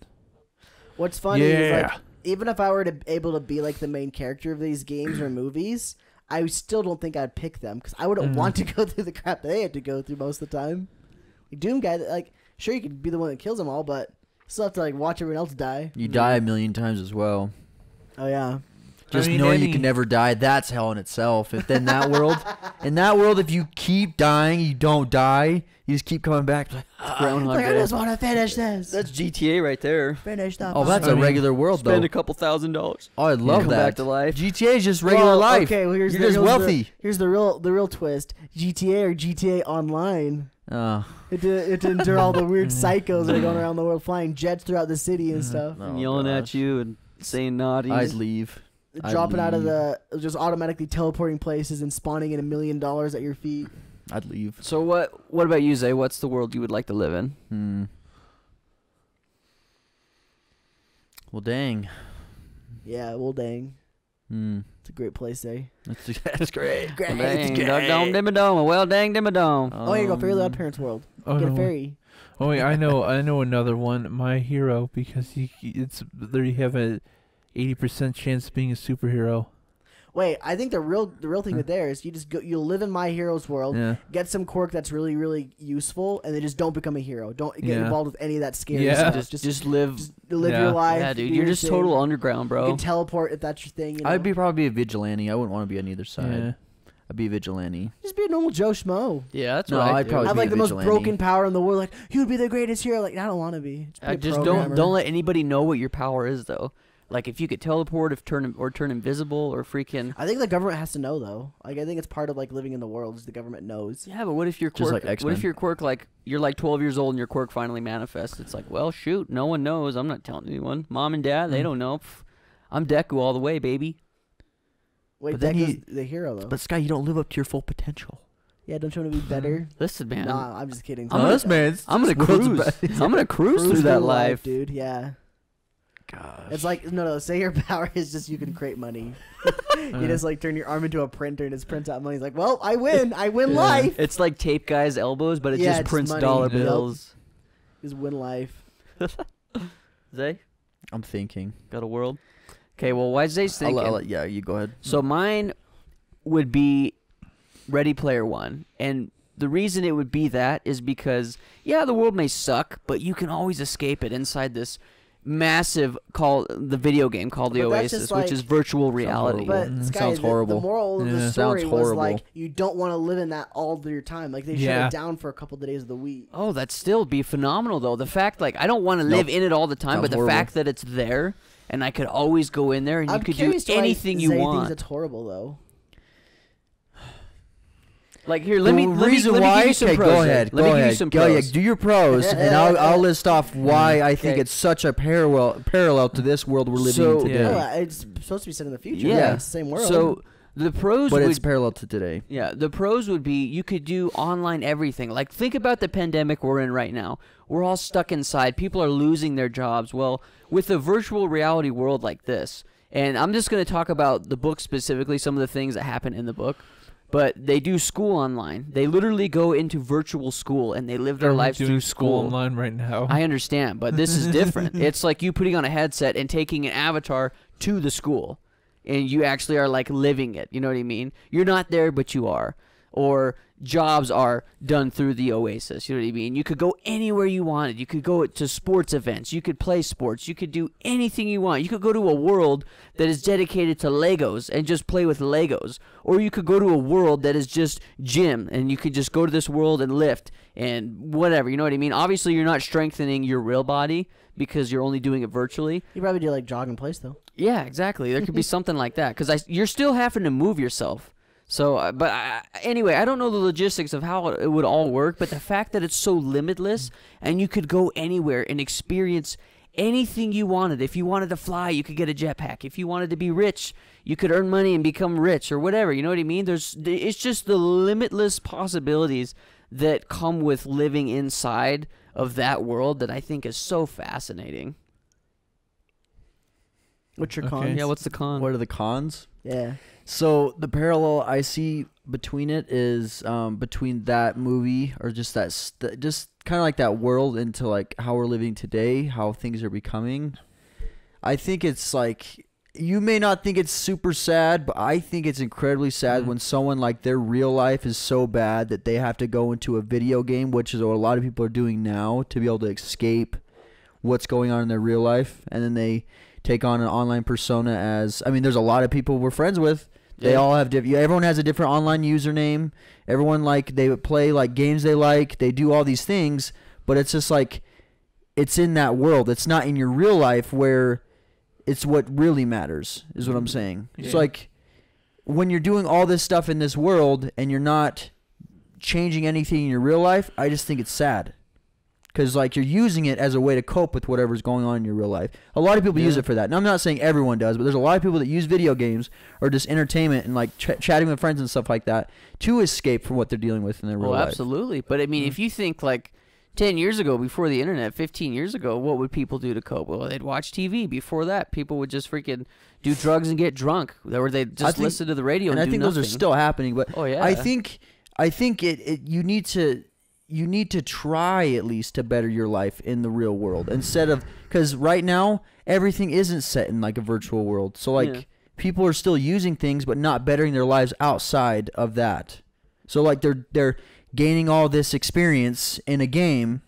What's funny is like, Yeah. even if I were to able to be like the main character of these games or movies, I still don't think I'd pick them because I wouldn't want to go through the crap that they had to go through most of the time. Like Doom guy, like sure you could be the one that kills them all, but still have to like watch everyone else die. You die a million times as well. Oh yeah. Just mean, knowing you any- can never die, that's hell in itself. If in that world, if you keep dying, you don't die. You just keep coming back. Like, Groundhog Like I Day. just want to finish this. That's GTA right there. Finish the. oh, that's I a mean, regular world Spend though. a couple $1,000s. Oh, I love Come that. back to life. GTA is just regular Well, life. Okay, well here's You're the, just here's wealthy. here's the real twist: GTA or GTA Online. Oh, It endure all the weird psychos that are going around the world, flying jets throughout the city and stuff. oh, Yelling gosh. at you and saying naughty. I'd leave. Dropping out of leave. just automatically teleporting places and spawning in $1 million at your feet. I'd leave. So what about you, Zay? What's the world you would like to live in? Well, dang. Yeah, well, dang, it's a great place, eh? That's great. Well, dang, dum dum dum. Well, dang dum dum. Oh, here you go, Fairly Odd Parents World. Oh, Get a no. fairy. Oh wait, I know another one. My Hero, because it's there. You have a 80% chance of being a superhero. Wait, I think the real thing with there is you'll live in My Hero's world, Yeah. get some quirk that's really really useful, and then just don't become a hero. Don't get Yeah. involved with any of that scary Yeah. stuff. Just live. Just live Yeah. your life. Yeah, dude, do you're your just thing. total underground, You bro. can teleport if that's your thing. You know? I'd probably be a vigilante. I wouldn't want to be on either side. Yeah. I'd be a vigilante. just be a normal Joe Schmo. Yeah, that's No, what I'd do. probably Have be like a the most vigilante. broken power in the world. Like you'd be the greatest hero. Like I don't want to be. Just, be a Just programmer. don't let anybody know what your power is, though. Like if you could teleport, turn invisible, or freaking. I think the government has to know though. Like I think it's part of like living in the world. Is the government knows. Yeah, but what if your Just quirk? like X-Men. What if your quirk, like you're like 12 years old and your quirk finally manifests? It's like, well, shoot, no one knows. I'm not telling anyone. Mom and Dad, they don't know. Pff, I'm Deku all the way, baby. Wait, But then Deku's he- the hero though. But Sky, you don't live up to your full potential. Yeah, don't you want to be better? Listen, man. Nah, I'm just kidding. I'm gonna- this man's. I'm gonna this world's cruise. best. I'm gonna cruise through that life. dude. Yeah. Gosh. It's like no. Say your power is just you can create money. You just like turn your arm into a printer and just prints out money. It's like, well, I win. I win life. It's like tape guy's elbows, but it Yeah, just it's prints money. dollar Yep. bills. Just win life. Zay, I'm thinking. got a world. Okay, well, why Zay's thinking? Yeah, you go ahead. So mine would be Ready Player One, and the reason it would be that is because yeah, the world may suck, but you can always escape it inside this massive the video game called the But that's Oasis, just like- which is virtual reality. horrible. But Sky, sounds the horrible. moral of Yeah. the Sounds story was horrible. like you don't want to live in that all of your time. Like they shut Yeah. it down for a couple of days of the week. Oh, that'd still be phenomenal though. The fact, like, I don't want to live Nope. in it all the time, Sounds but the horrible. fact that it's there and I could always go in there and you I'm could do curious to why anything you Zay want. thinks it's horrible though. Like here, let me The give reason you why. some Okay, pros. go then. ahead. Let Go me give ahead. you some Go, yeah, pros. do your pros, and I'll list off why I think Okay. it's such a parallel to this world we're living So- in today. Oh, it's supposed to be set in the future. Yeah. It's the same world. So the pros But would it's parallel to today. Yeah, the pros would be you could do online everything. Like, think about the pandemic we're in right now. We're all stuck inside. People are losing their jobs. Well, with a virtual reality world like this, and I'm just going to talk about the book specifically, some of the things that happen in the book, but they do school online. They literally go into virtual school, and they live their They're lives doing through school school. online right now. I understand, but this is different. It's like you putting on a headset and taking an avatar to the school, and you actually are like living it. You know what I mean? You're not there, but you are. Or jobs are done through the Oasis. You know what I mean? You could go anywhere you wanted. You could go to sports events. You could play sports. You could do anything you want. You could go to a world that is dedicated to Legos and just play with Legos. Or you could go to a world that is just gym, and you could just go to this world and lift and whatever. You know what I mean? Obviously, you're not strengthening your real body because you're only doing it virtually. You probably do like jog in place though. Yeah, exactly. There could be something like that because you're still having to move yourself. So, anyway, I don't know the logistics of how it would all work, but the fact that it's so limitless and you could go anywhere and experience anything you wanted. If you wanted to fly, you could get a jetpack. If you wanted to be rich, you could earn money and become rich or whatever. You know what I mean? It's just the limitless possibilities that come with living inside of that world that I think is so fascinating. What's your Okay. cons? Yeah, what's the con? What are the cons? Yeah. So the parallel I see between it is between that movie or just just kind of like that world into like how we're living today, how things are becoming. I think it's like, you may not think it's super sad, but I think it's incredibly sad when someone like their real life is so bad that they have to go into a video game, which is what a lot of people are doing now to be able to escape what's going on in their real life, and then they take on an online persona as, I mean, there's a lot of people we're friends with. They all have everyone has a different online username. Everyone, like, they play like games they like. They do all these things, but it's just like, it's in that world. It's not in your real life where it's what really matters, is what I'm saying. Yeah. It's like when you're doing all this stuff in this world and you're not changing anything in your real life, I just think it's sad. Because, like, you're using it as a way to cope with whatever's going on in your real life. A lot of people use it for that. Now, I'm not saying everyone does, but there's a lot of people that use video games or just entertainment and, like, chatting with friends and stuff like that to escape from what they're dealing with in their real life. Absolutely. But, I mean, if you think, like, 10 years ago, before the internet, 15 years ago, what would people do to cope? Well, they'd watch TV. Before that, people would just freaking do drugs and get drunk. Or they'd just listen to the radio and do I think nothing. those are still happening. But Oh, yeah. I think you need to try at least to better your life in the real world instead of, because right now everything isn't set in like a virtual world. So like people are still using things but not bettering their lives outside of that. So like they're gaining all this experience in a game,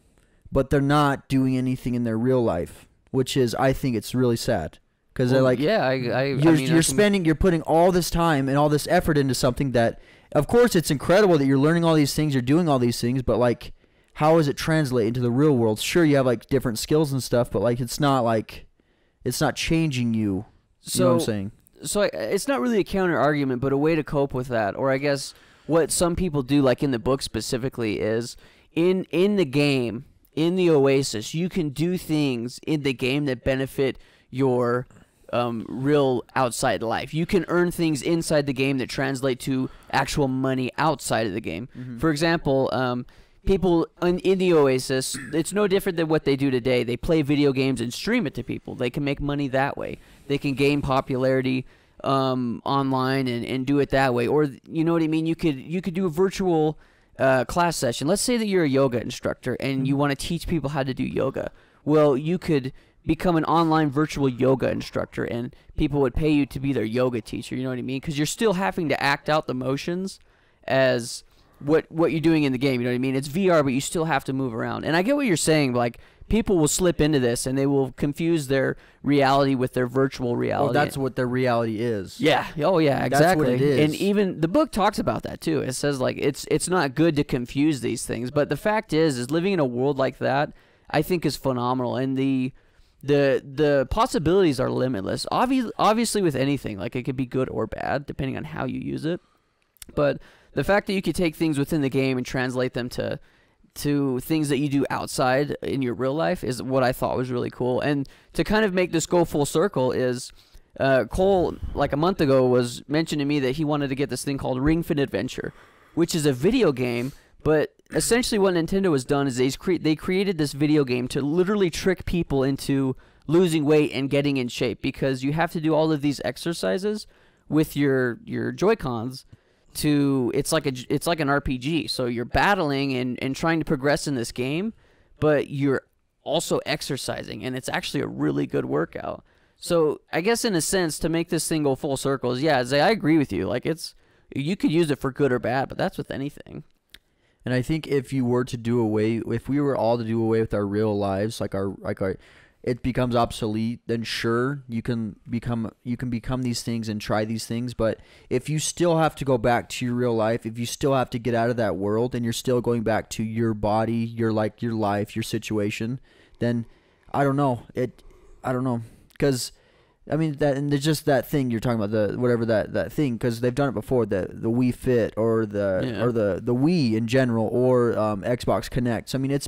but they're not doing anything in their real life, which is, I think it's really sad. Because they're like, you're putting all this time and all this effort into something that, of course, it's incredible that you're learning all these things, you're doing all these things, but like, how does it translate into the real world? Sure, you have like different skills and stuff, but like, it's not changing you. You know what I'm saying? So it's not really a counter argument, but a way to cope with that, or I guess what some people do, like in the book specifically, is in the game, in the Oasis, you can do things in the game that benefit your real outside life. You can earn things inside the game that translate to actual money outside of the game. For example, people in the Oasis, it's no different than what they do today. They play video games and stream it to people. They can make money that way. They can gain popularity online and do it that way. Or, you know what I mean? You could do a virtual class session. Let's say that you're a yoga instructor and you want to teach people how to do yoga. Well, you could become an online virtual yoga instructor and people would pay you to be their yoga teacher. You know what I mean? Because you're still having to act out the motions as what you're doing in the game. You know what I mean? It's VR, but you still have to move around. And I get what you're saying. Like, people will slip into this and they will confuse their reality with their virtual reality. Well, that's what their reality is. Yeah. Oh, yeah. Exactly. That's what it is. And even the book talks about that too. It says like it's not good to confuse these things. But the fact is living in a world like that, I think, is phenomenal. And the possibilities are limitless. Obviously, with anything, like, it could be good or bad depending on how you use it. But the fact that you could take things within the game and translate them to things that you do outside in your real life is what I thought was really cool. And to kind of make this go full circle is Cole, like a month ago, was mentioning to me that he wanted to get this thing called Ring Fit Adventure, which is a video game. But essentially what Nintendo has done is they created this video game to literally trick people into losing weight and getting in shape, because you have to do all of these exercises with your Joy-Cons. It's like an RPG, so you're battling and trying to progress in this game, but you're also exercising, and it's actually a really good workout. So I guess in a sense, to make this thing go full circle is, I agree with you. Like, you could use it for good or bad, but that's with anything. And I think if you were to if we were all to do away with our real lives, it becomes obsolete, then sure, you can become these things and try these things. But if you still have to go back to your real life, if you still have to get out of that world and you're still going back to your body, your life, your situation, then I don't know. Because I mean, and there's just that thing you're talking about, that thing, because they've done it before, the Wii Fit or the Wii in general, or Xbox Connect. So I mean,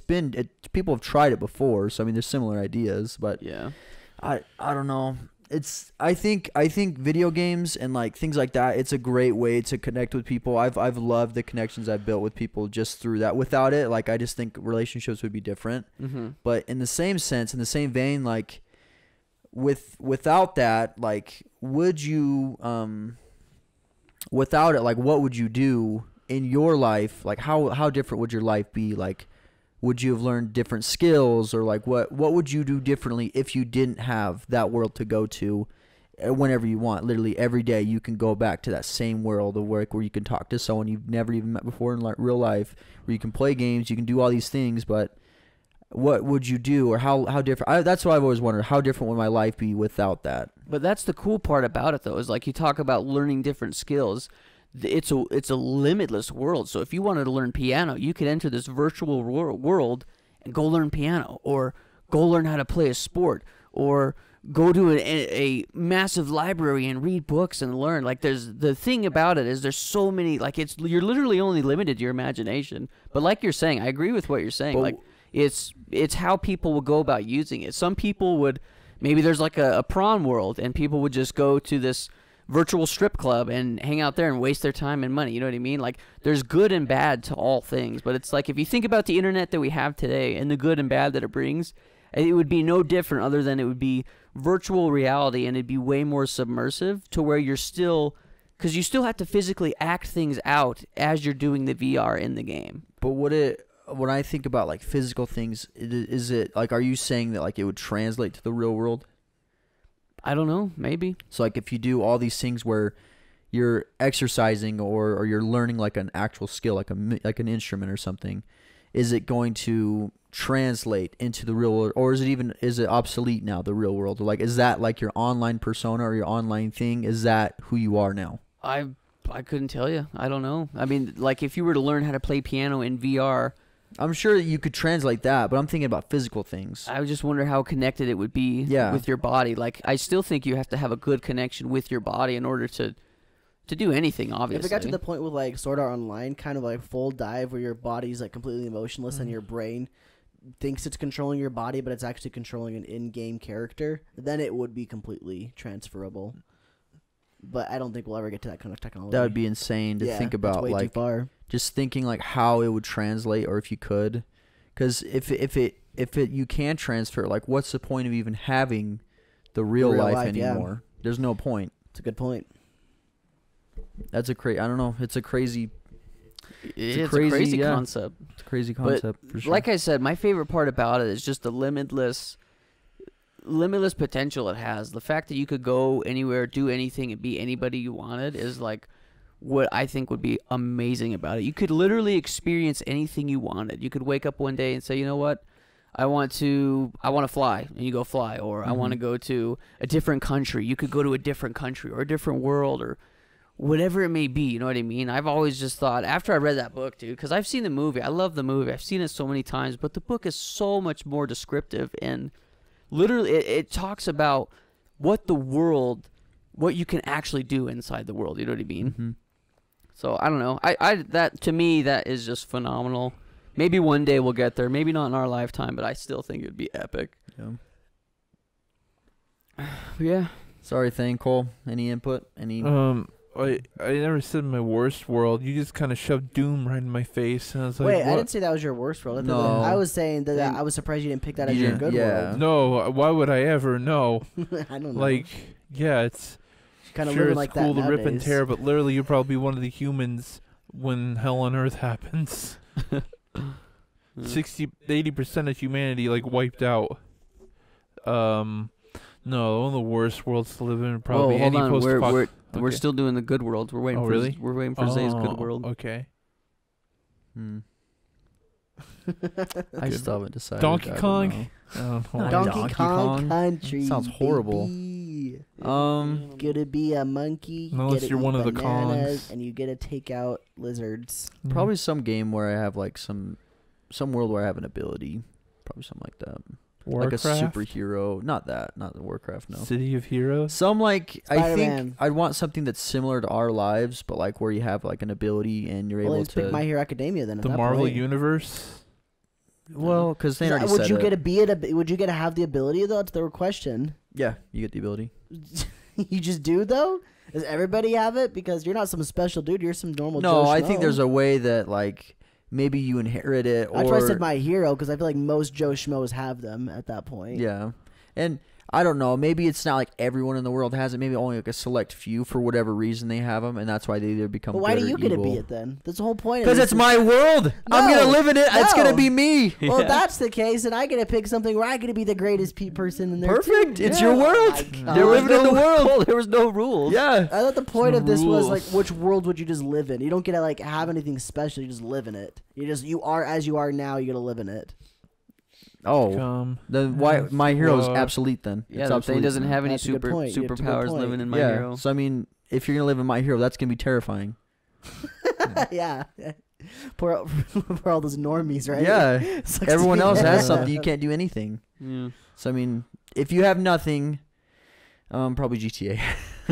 people have tried it before. So I mean, there's similar ideas, but yeah, I don't know. I think video games and like things like that, it's a great way to connect with people. I've loved the connections I've built with people just through that. Without it, like, I just think relationships would be different. Mm-hmm. But in the same sense, in the same vein, like, without that, like, would you without it, like, what would you do in your life? Like, how different would your life be? Like, would you have learned different skills, or like what would you do differently if you didn't have that world to go to whenever you want? Literally every day you can go back to that same world of work where you can talk to someone you've never even met before in real life, where you can play games, you can do all these things, but what would you do, or how different? That's what I've always wondered. How different would my life be without that? But that's the cool part about it, though, is like you talk about learning different skills. It's a limitless world. So if you wanted to learn piano, you could enter this virtual world and go learn piano, or go learn how to play a sport, or go to a massive library and read books and learn. Like, the thing about it is there's so many, like, you're literally only limited to your imagination. But like you're saying, I agree with what you're saying. Like, it's how people will go about using it. Some people would, maybe there's like a prawn world, and people would just go to this virtual strip club and hang out there and waste their time and money. You know what I mean? Like, there's good and bad to all things. But it's like, if you think about the internet that we have today and the good and bad that it brings, it would be no different, other than it would be virtual reality, and it'd be way more submersive, to where you're still, because you still have to physically act things out as you're doing the VR in the game. But when I think about like physical things, is it like, are you saying that like it would translate to the real world? I don't know, maybe. So like, if you do all these things where you're exercising, or you're learning like an actual skill, like an instrument or something, is it going to translate into the real world, or is it obsolete now, the real world? Or like, is that like your online persona or your online thing? Is that who you are now? I couldn't tell you. I don't know. I mean, like, if you were to learn how to play piano in VR, I'm sure you could translate that, but I'm thinking about physical things. I would just wonder how connected it would be with your body. Like, I still think you have to have a good connection with your body in order to do anything, obviously. If it got to the point with, like, Sword Art Online, kind of like full dive, where your body's like completely emotionless and your brain thinks it's controlling your body, but it's actually controlling an in-game character, then it would be completely transferable. But I don't think we'll ever get to that kind of technology. That would be insane to think about. Way like, too far. Just thinking like how it would translate, or if you could, because if you can transfer, like, what's the point of even having the real life anymore? Yeah. There's no point. It's a good point. That's I don't know. It's a crazy. It's a crazy concept. It's a crazy concept, but for sure. Like I said, my favorite part about it is just the limitless potential it has. The fact that you could go anywhere, do anything, and be anybody you wanted is like what I think would be amazing about it. You could literally experience anything you wanted. You could wake up one day and say, you know what, I want to fly, and you go fly. Or I want to go to a different country. You could go to a different country or a different world, or whatever it may be. You know what I mean? I've always just thought, after I read that book, dude, because I've seen the movie. I love the movie. I've seen it so many times, but the book is so much more descriptive, and literally it talks about what you can actually do inside the world. You know what I mean? Mm-hmm. So I don't know. That, to me, that is just phenomenal. Maybe one day we'll get there. Maybe not in our lifetime, but I still think it would be epic. Yeah. Sorry, Cole. Any input? Any? I never said my worst world. You just kind of shoved doom right in my face, and I was like, wait, what? I didn't say that was your worst world. No. I was saying that I was surprised you didn't pick that as your good world. No, why would I ever? No. I don't know. Like, yeah, it's kind of sure living it's like cool that to rip and nowadays. tear, but literally you're probably one of the humans when hell on earth happens. 80% of humanity like wiped out. No, one of the worst worlds to live in probably. Oh, hold any on. We're Okay. still doing the good world. We're waiting Oh, for really? we're waiting for Zay's good world. Okay. I still haven't decided. Donkey I don't Kong? know. Donkey Kong Country. Sounds horrible. baby. Gonna be a monkey. Unless get to you're eat one of the bananas, Kongs. and you get to take out lizards. Probably some game where I have like some world where I have an ability. Probably something like that. Warcraft? Like a superhero. Not the Warcraft, no. City of Heroes? Some like I Spider-Man. think I'd want something that's similar to our lives, but like where you have like an ability and you're Well, able let's pick My to. Hero Academia then. At The that Marvel point. Universe? Well, because they already Would said you it. get to be it? Would you get to have the ability though? That's the question. Yeah, you get the ability. You just do though? Does everybody have it? Because you're not some special dude. You're some normal. No, Joe I think Schmo. there's a way that like maybe you inherit it. Or That's why I said My Hero, because I feel like most Joe Schmoes have them at that point. yeah, and I don't know. Maybe it's not like everyone in the world has it. Maybe only like a select few for whatever reason they have them, and that's why they either become. But why good do or you get to evil. be it then? That's the whole point. Because of it's this. my world. I'm No, gonna live in it. It's no. gonna be me. Well, if that's the case, then I get to pick something where I get to be the greatest person in there. Perfect. Too. It's Yeah. your world. Oh my They're God. living in the world. Well, there was no rules. Yeah. I thought the point No of this was like, rules. which world would you just live in? You don't get to like have anything special. You just live in it. You are as you are now. You get to live in it. Oh, Come. then why my hero is What? obsolete then? Yeah, It's the obsolete thing doesn't then. have any That's a good point. Yeah, that's a good superpowers point. living in My Yeah. Hero. So I mean, if you're gonna live in my hero, that's gonna be terrifying. Yeah. Poor all those normies, right? Yeah. Sucks to Everyone be else them. has something. You can't do anything. Yeah. So I mean, if you have nothing, probably GTA.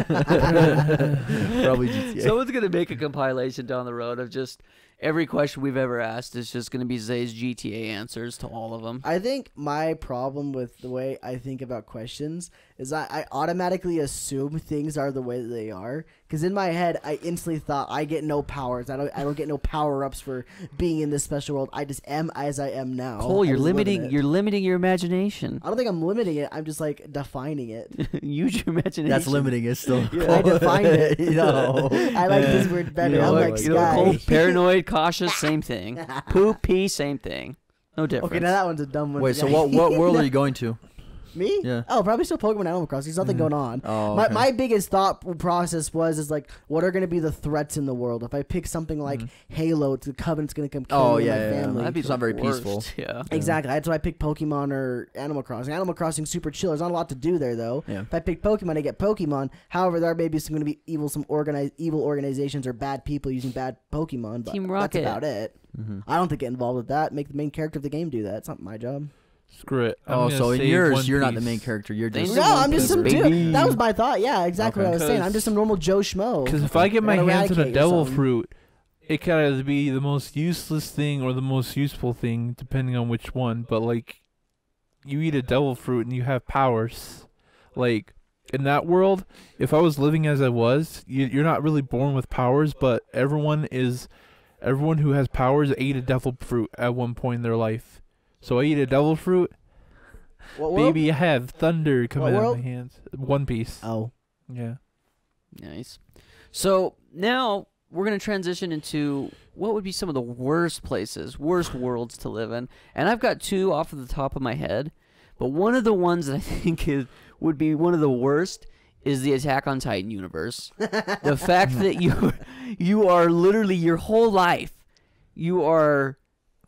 Probably GTA. Someone's gonna make a compilation down the road of just every question we've ever asked is just gonna be Zay's GTA answers to all of them. I think my problem with the way I think about questions is I automatically assume things are the way that they are. Because in my head, I instantly thought I get no powers. I don't get no power ups for being in this special world. I just am as I am now. Cole, I you're just live in limiting. it. You're limiting your imagination. I don't think I'm limiting it. I'm just like defining it. Use your imagination. That's limiting it still. I defined it. No. I like this word better. You know, I'm what? like You know, Sky. Cole, paranoid, cautious, same thing. Poop, pee, same thing. No difference. Okay, now that one's a dumb one. Wait, so what world are you going to? Me? Yeah. Oh, probably still Pokemon Animal Crossing. There's nothing going on. Oh, My, okay. my biggest thought process is like, what are going to be the threats in the world? If I pick something like Halo, the Covenant's going to come kill Oh, me yeah, and my yeah, yeah. family. That'd be It's not the very peaceful. worst. Yeah. Exactly. That's why I picked Pokemon or Animal Crossing. Animal Crossing super chill. There's not a lot to do there though. Yeah. If I pick Pokemon, I get Pokemon. However, there may be some going to be evil organizations or bad people using bad Pokemon. But Team that's Rocket. about it. I don't think get involved with that. Make the main character of the game do that. It's not my job. Screw it. I'm Oh, gonna so in save yours, One you're not the Piece. main character. You're They just. No, One I'm just Piece, some baby. dude. That was my thought. Yeah, exactly Okay. what I was saying. I'm just some normal Joe Schmo. Because if I get my Or hands on a Eradicate or devil something. fruit, it could either be the most useless thing or the most useful thing, depending on which one. But, like, you eat a devil fruit and you have powers. Like, in that world, if I was living as I was, you're not really born with powers, but everyone who has powers ate a devil fruit at one point in their life. So I eat a devil fruit, What world? baby, I have thunder coming out world? of my hands. One Piece. Oh. Yeah. Nice. So now we're going to transition into what would be some of the worst worlds to live in. And I've got two off of the top of my head. But one of the ones that I think would be one of the worst is the Attack on Titan universe. The fact that you are literally your whole life, you are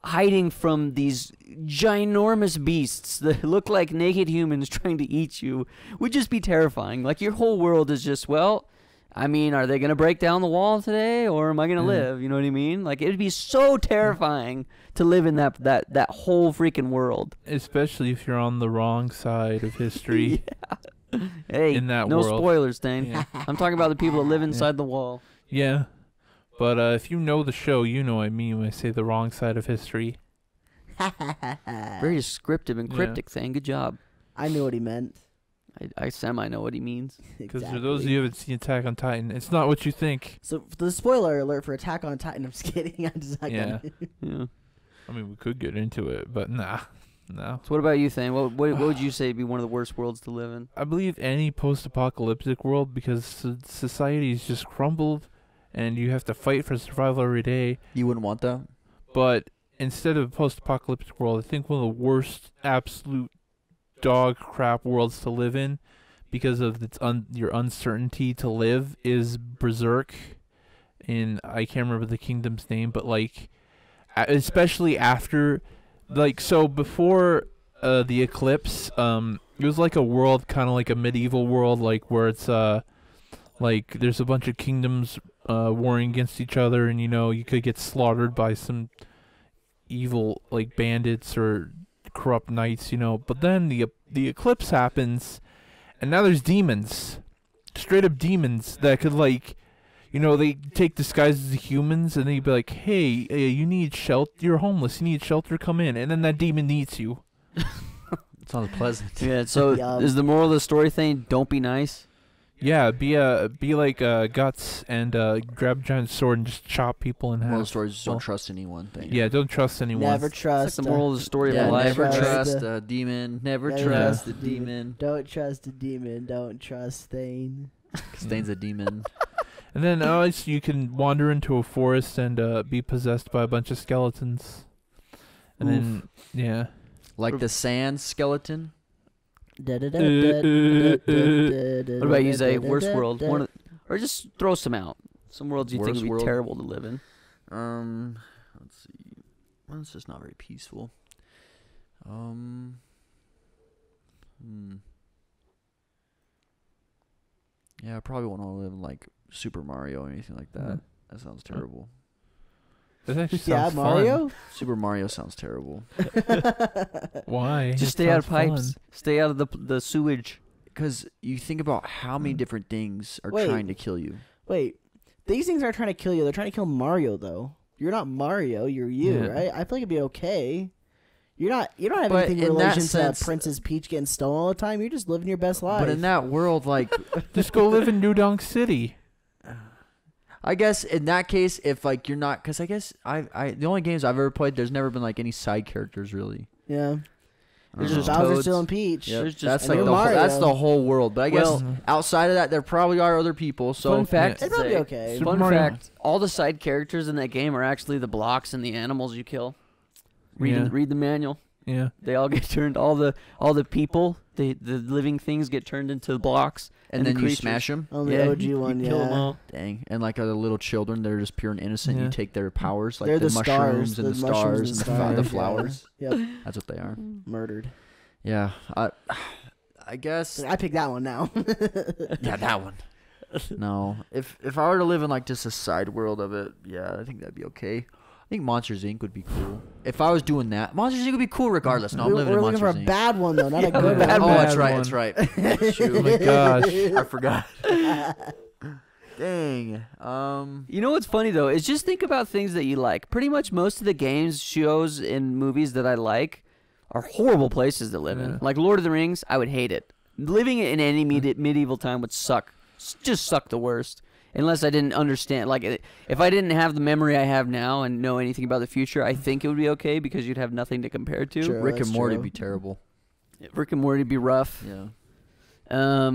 hiding from these ginormous beasts that look like naked humans trying to eat you would just be terrifying. Like your whole world is just, well, I mean, are they going to break down the wall today or am I going to live? You know what I mean? Like it'd be so terrifying to live in that whole freaking world. Especially if you're on the wrong side of history. Hey, In that no world. spoilers, Dane. Yeah. I'm talking about the people that live inside the wall. Yeah. But if you know the show, you know what I mean when I say the wrong side of history. Very descriptive and Yeah. cryptic thing. Good job. I knew what he meant. I semi know what he means. Because for those of you who haven't seen Attack on Titan, it's not what you think. So the spoiler alert for Attack on Titan. I'm just kidding. I'm just not Yeah. gonna. Yeah. I mean, we could get into it, but nah. No. So what about you, Thane? What would you say would be one of the worst worlds to live in? I believe any post-apocalyptic world, because society's just crumbled and you have to fight for survival every day. You wouldn't want that. But instead of a post-apocalyptic world, I think one of the worst absolute dog crap worlds to live in because of your uncertainty to live is Berserk. I can't remember the kingdom's name, but like especially after, like, so before the eclipse, it was like a world, kind of like a medieval world, like where it's like there's a bunch of kingdoms warring against each other, and you could get slaughtered by some evil like bandits or corrupt knights, But then the eclipse happens, and now there's demons, straight up demons that could like. They take disguises as humans, and they'd be like, hey, you need shelter, you're homeless, you need shelter, come in. And then that demon eats you. Sounds pleasant. Yeah, so is the moral of the story thing, don't be nice? Yeah, be like Guts and grab a giant sword and just chop people in half. Moral of the story is just don't trust anyone. Thing. Yeah, don't trust anyone. Never It's trust. like the moral of the story Yeah, of life. never Trust trust the- a demon. Never Never trust trust a demon. Don't trust a demon. Don't trust Thane. Stain's a demon. And then you can wander into a forest and be possessed by a bunch of skeletons. And then, yeah. Like the sand skeleton. What about you, Zay? Worst world? Or just throw some out. Some worlds you think Worst would be world? terrible to live in. Let's see. Well, it's just not very peaceful. Yeah, I probably won't want to live in like Super Mario or anything like that. That sounds terrible. That actually Yeah, sounds Mario. Super Mario sounds terrible. fun. Why? Just It stay out of sounds pipes. fun. Stay out of the sewage. Because you think about how many different things are Wait. trying to kill you. Wait, these things aren't trying to kill you. They're trying to kill Mario, though. You're not Mario. You're you, Yeah. right? I feel like it'd be okay. You don't have But anything in in that relation to sense- Princess Peach getting stolen all the time. You're just living your best life. But in that world, like, Just go live in New Donk City. I guess in that case, if like you're not, because I guess I the only games I've ever played, there's never been like any side characters really. Yeah. I There's don't just know. Bowser, Toads. still, and Peach. Yep, There's just- that's and like you're the whole, Mario. that's the whole world. But I guess Well- outside of that, there probably are other people. So Fun fact, It'd probably be Zay, okay. Super Fun Mario. fact, all the side characters in that game are actually the blocks and the animals you kill. Read the manual. Yeah. They all get turned. All the people, the living things get turned into blocks, and the then you creatures. smash them. On the Yeah, OG you one, kill 'em yeah. all. Dang. And like other little children, they're just pure and innocent. Yeah. You take their powers, like They're the the mushrooms stars, and the the mushrooms stars and and the stars, flowers. Yeah. Yep. That's what they are. Murdered. Yeah. I guess. I picked that one now. Yeah, that one. No. If I were to live in like just a side world of it, yeah, I think that'd be okay. I think Monsters Inc. would be cool. If I was doing that, Monsters Inc. would be cool regardless. No, I'm living We're in looking Monsters for a Inc. bad one though, not a Yeah, good bad one. Oh, one. that's right. Bad That's right. Shoot. Oh my gosh. I forgot. Dang. You know what's funny though is just think about things that you like. Pretty much most of the games, shows, and movies that I like are horrible places to live Yeah. in. Like Lord of the Rings, I would hate it. Living in any medieval time would suck. Just suck the worst. Unless I didn't understand, like if I didn't have the memory I have now and know anything about the future, I think it would be okay because you'd have nothing to compare to. Sure. Rick that's and Morty true. would be terrible. Rick and Morty would be rough. Yeah.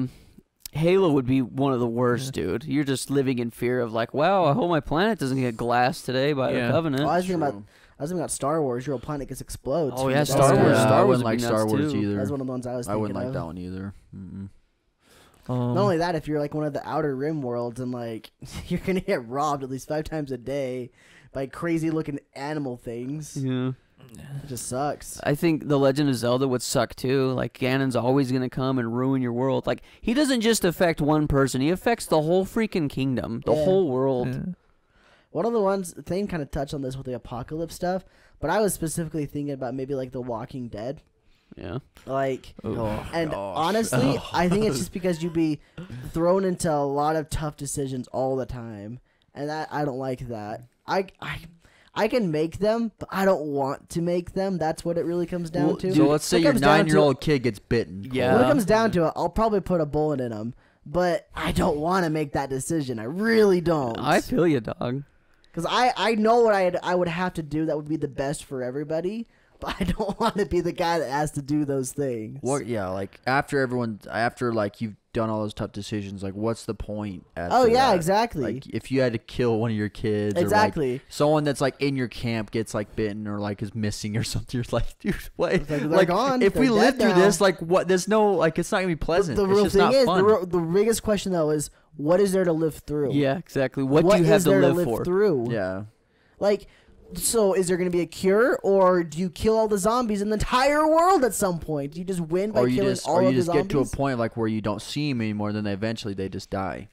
Halo would be one of the worst, dude. You're just living in fear of like, wow, I hope my planet doesn't get glassed today by Yeah. the Covenant. Well, I was thinking about Star Wars. Your whole planet just explodes. Oh, yeah, That's Star one- Wars. Yeah, Star I Wars wouldn't would like be Star nuts, Wars too. either. That's one of the ones I was I thinking wouldn't like of. that one either. Mm-mm. Not only that, if you're like one of the Outer Rim worlds and like you're gonna get robbed at least 5 times a day by crazy looking animal things, Yeah. it just sucks. I think The Legend of Zelda would suck too. Like Ganon's always gonna come and ruin your world. Like he doesn't just affect one person; he affects the whole freaking kingdom, the Yeah. whole world. Yeah. One of the ones, Thane kind of touched on this with the apocalypse stuff, but I was specifically thinking about maybe like The Walking Dead. Yeah. Like, Oh, and gosh. honestly, I think it's just because you'd be thrown into a lot of tough decisions all the time, and that I don't like that. I can make them, but I don't want to make them. That's what it really comes down Well, to. So let's say When it your comes down to- 9-year-old kid gets bitten. Yeah. When it comes down to it, I'll probably put a bullet in them, but I don't want to make that decision. I really don't. I feel you, dog. Because I know what I would have to do that would be the best for everybody, but I don't want to be the guy that has to do those things. What? Yeah, like after like you've done all those tough decisions, like what's the point? Oh yeah, that? exactly. Like if you had to kill one of your kids, Exactly. or like someone that's like in your camp gets like bitten or like is missing or something, you're like, dude, what? It's like, they're Like gone. if we They're live dead through now. this, like what? There's no like it's not gonna be pleasant. The it's real just thing not is, fun. the biggest question though is, what is there to live through? Yeah, exactly. What do you have is to there live live for? through? Yeah. Like, So is there going to be a cure, or do you kill all the zombies in the entire world at some point? Do you just win by killing all of the zombies? Or you just get to a point like where you don't see them anymore, then eventually they just die.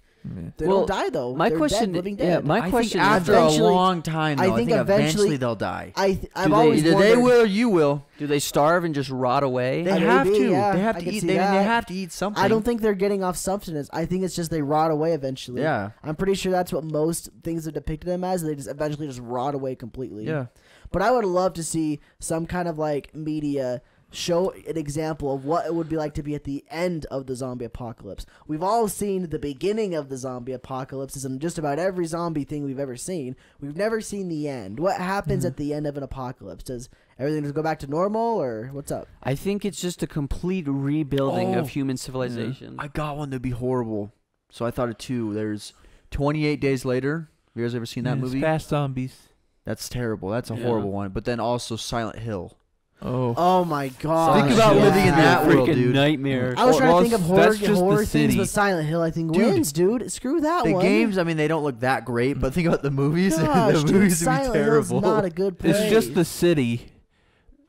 They don't die though. My They're question, dead, living yeah, dead. my question after a long time, though, I think eventually they'll die. I've always Either they will or you will. do they starve and just rot away? They have to. Yeah, they have to eat. They have to eat something. I don't think they're getting off substance. I think it's just they rot away eventually. Yeah. I'm pretty sure that's what most things are depicted them as. They just eventually just rot away completely. Yeah. But I would love to see some kind of like media show an example of what it would be like to be at the end of the zombie apocalypse. We've all seen the beginning of the zombie apocalypse in just about every zombie thing we've ever seen. We've never seen the end. What happens at the end of an apocalypse? Does everything just go back to normal, or what's up? I think it's just a complete rebuilding of human civilization. I got one that'd be horrible. So I thought of two. There's 28 Days Later. You guys ever seen that movie? Fast zombies. That's terrible. That's a horrible one. But then also Silent Hill. Oh my god! Think about living in that world, dude. Nightmare. I was trying to think of horror things, city. but Silent Hill I think wins, dude. Screw that The one. games, I mean, they don't look that great, but think about the movies. Gosh, the dude, movies would be Silent Hill's terrible. not a good place. It's just the city.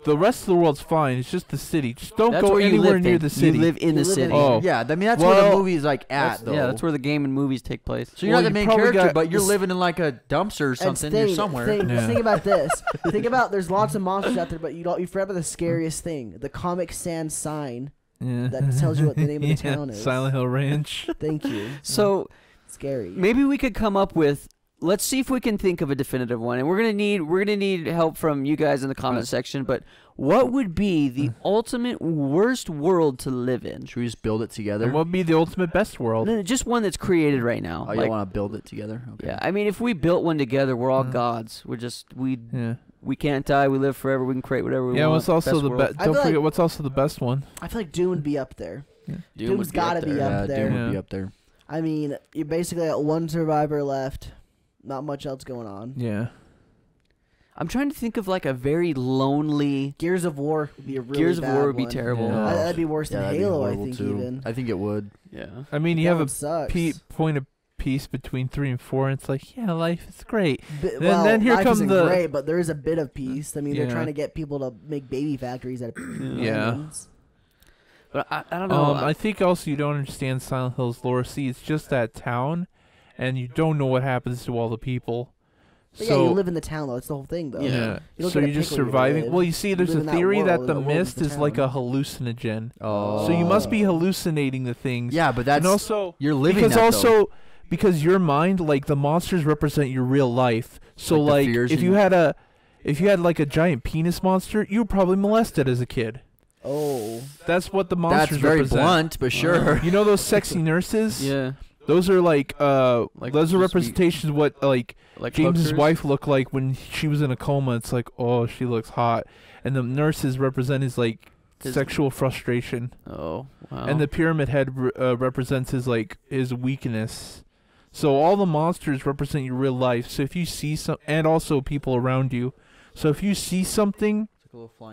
The rest of the world's fine. It's just the city. Just don't That's go where you anywhere live near in. the city. You live in the live in city. it. Oh. Yeah, I mean, that's where the movie's like at, though. Yeah, that's where the game and movies take place. So you're not the you main probably character, got but you're this- living in like a dumpster or something. You're somewhere. Think about this. Think about there's lots of monsters out there, but you forgot about the scariest thing: the Comic Sans sign that tells you what the name of the town is. Silent Hill Ranch. Thank you. So Scary. maybe we could come up with. Let's see if we can think of a definitive one, and we're gonna need help from you guys in the comment section. But what would be the ultimate worst world to live in? Should we just build it together? And what would be the ultimate best world? No, just one that's created right now. Oh, you want to build it together? Okay. Yeah, I mean, if we built one together, we're all gods. We can't die. We live forever. We can create whatever we want. Yeah, what's also Best the world. best? I Don't feel forget like- what's also the best one. I feel like Doom would be up there. Doom Doom's would gotta be up there. Doom would be Yeah. up there. I mean, you basically got one survivor left. Not much else going on. Yeah. I'm trying to think of like a very lonely. Gears of War would be a really Gears of bad War would be one. terrible. Yeah. That'd be worse than that'd be Halo, I horrible think. too. Even I think it would. Yeah. I mean, you that have one a sucks. point of peace between 3 and 4, and it's like, yeah, life is great. Then here life come isn't the- great, but there is a bit of peace. I mean, they're Yeah. trying to get people to make baby factories out of Yeah. lemons. But I don't know. I think also you don't understand Silent Hill's lore. See, it's just that town, and you don't know what happens to all the people. But So yeah, you live in the town though. It's the whole thing though. yeah, You don't so get to you're just pick where you surviving. live. Well, you see, there's live a in that theory world, that and the the world is mist the is like a town. hallucinogen. Oh. So you must be hallucinating the things. Yeah, but that's and also you're living because that, also though. because your mind, like the monsters represent your real life. So Like the like fears if in- you had like a giant penis monster, you were probably molested as a kid. Oh, That's what the That's monsters very represent. blunt, but sure. You know those sexy nurses? Yeah. Those are like Like those are just representations of what like James's hookers? wife looked like when she was in a coma. It's like, oh, she looks hot, and the nurses represent his like His- sexual frustration, Oh wow. and the pyramid head represents his weakness. So all the monsters represent your real life. So if you see some, and also people around you. So if you see something,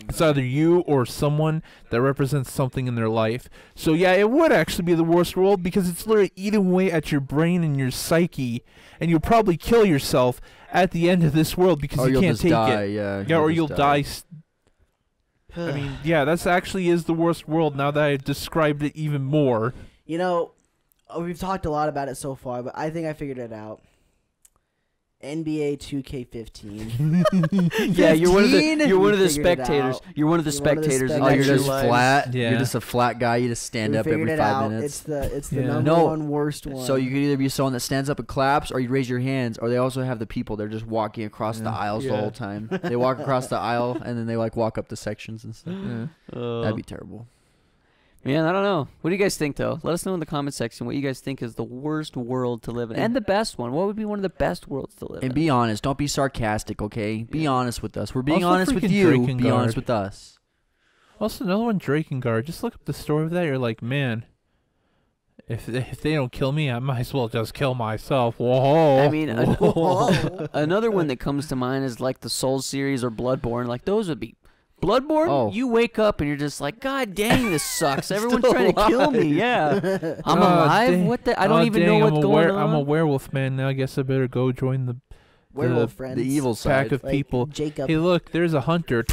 it's either you or someone that represents something in their life. So yeah, it would actually be the worst world because it's literally eating away at your brain and your psyche, and you'll probably kill yourself at the end of this world because Or you you'll can't just take die, it. yeah, or just you'll die. I mean, yeah, that's actually is the worst world now that I've described it even more. you know, we've talked a lot about it so far, but I think I figured it out. NBA 2K15. yeah, you're one of the 15? you're one of the We figured it spectators. out. You're one of the You're one of the spectators. in Oh, you're your just lives. flat. Yeah. You're just a flat guy. You just stand We up figured every it 5 out. minutes. It's the Yeah. number No. one worst one. So you could either be someone that stands up and claps, or you raise your hands, or they also have the people. They're just walking across the aisles the Yeah. whole time. They walk across the aisle, and then they like walk up the sections and stuff. Yeah. That'd be terrible. Man, I don't know. What do you guys think, though? Let us know in the comment section what you guys think is the worst world to live in, and the best one. What would be one of the best worlds to live in? And be honest. Don't be sarcastic, okay? Be honest with us. We're being Also honest with freaking you. Drakengard. Be honest with us. Also, another one, Drakengard. Just look up the story of that. You're like, man, if they don't kill me, I might as well just kill myself. Whoa. I mean, another one that comes to mind is like the Souls series or Bloodborne. Like those would be. Bloodborne, Oh. you wake up and you're just like, God dang, this sucks. Everyone's Still trying to kill me. Yeah, I'm alive. dang. What the? I don't even know dang, what's going on. I'm a werewolf man now. I guess I better go join the werewolf friends. The evil pack side. of Like people. Jacob. Hey, look, there's a hunter.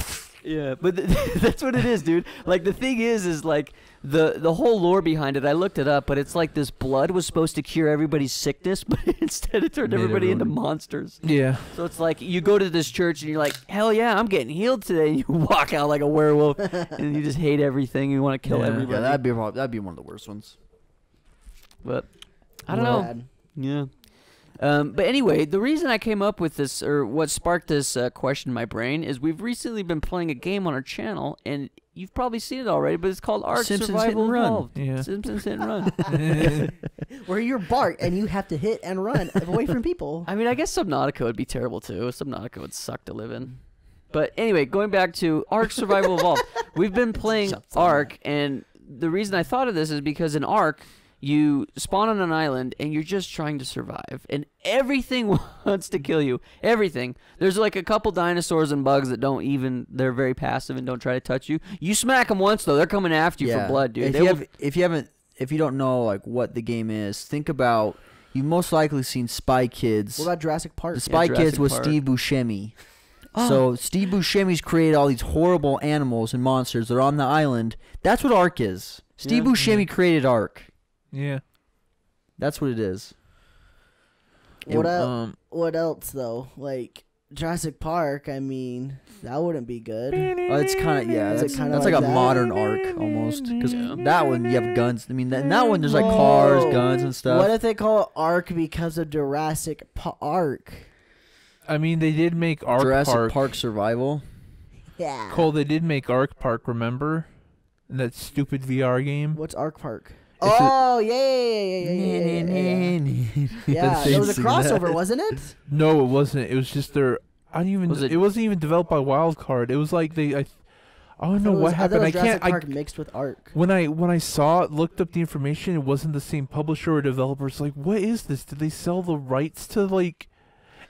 Yeah, but that's what it is, dude. Like the thing is like the whole lore behind it. I looked it up, but it's like this blood was supposed to cure everybody's sickness, but instead it turned Made everybody into everyone- monsters. Yeah. So it's like you go to this church and you're like, hell yeah, I'm getting healed today. And you walk out like a werewolf, and you just hate everything. You want to kill Yeah. everybody. Yeah, that'd be one of the worst ones. But I don't know. Bad. Yeah. But anyway, the reason I came up with this, or what sparked this question in my brain, is we've recently been playing a game on our channel, and you've probably seen it already, but it's called Ark Simpsons Survival Hit and Run. Evolved. Yeah. Simpsons Hit and Run. Where you're Bart and you have to hit and run away from people. I mean, I guess Subnautica would be terrible too. Subnautica would suck to live in. But anyway, going back to Ark Survival Evolved, we've been playing Ark, and the reason I thought of this is because in Ark, you spawn on an island and you're just trying to survive, and everything wants to kill you. Everything. There's like a couple dinosaurs and bugs that they're very passive and don't try to touch you. You smack them once though, they're coming after you for blood, dude. If you don't know like what the game is, think about you've most likely seen Spy Kids. What about Jurassic Park? The Spy Kids Jurassic was Park. Steve Buscemi. Oh. So Steve Buscemi's created all these horrible animals and monsters that are on the island. That's what Ark is. Steve Yeah. Buscemi created Ark. Yeah. That's what it is. What else though? Like Jurassic Park. I mean, that wouldn't be good. It's kind of Is it That's kinda like like a that? modern Ark almost. Because Yeah. that one you have guns. I mean, in that one there's like cars, Whoa. guns, and stuff. What if they call it Ark because of Jurassic Park? I mean, they did make Ark Jurassic Park. Survival. Yeah. Cole, they did make Ark Park, remember? That stupid VR game? What's Ark Park? It's a- Oh yeah. Yeah, it was a crossover, wasn't it? No, it wasn't. It was just their. I don't even. Was it- It wasn't even developed by Wildcard. It was like they. I don't know thought it was- what thought happened. it I was Jurassic can't. Park mixed with Ark. When I saw it, looked up the information, it wasn't the same publisher or developer. It's like, what is this? Did they sell the rights to like?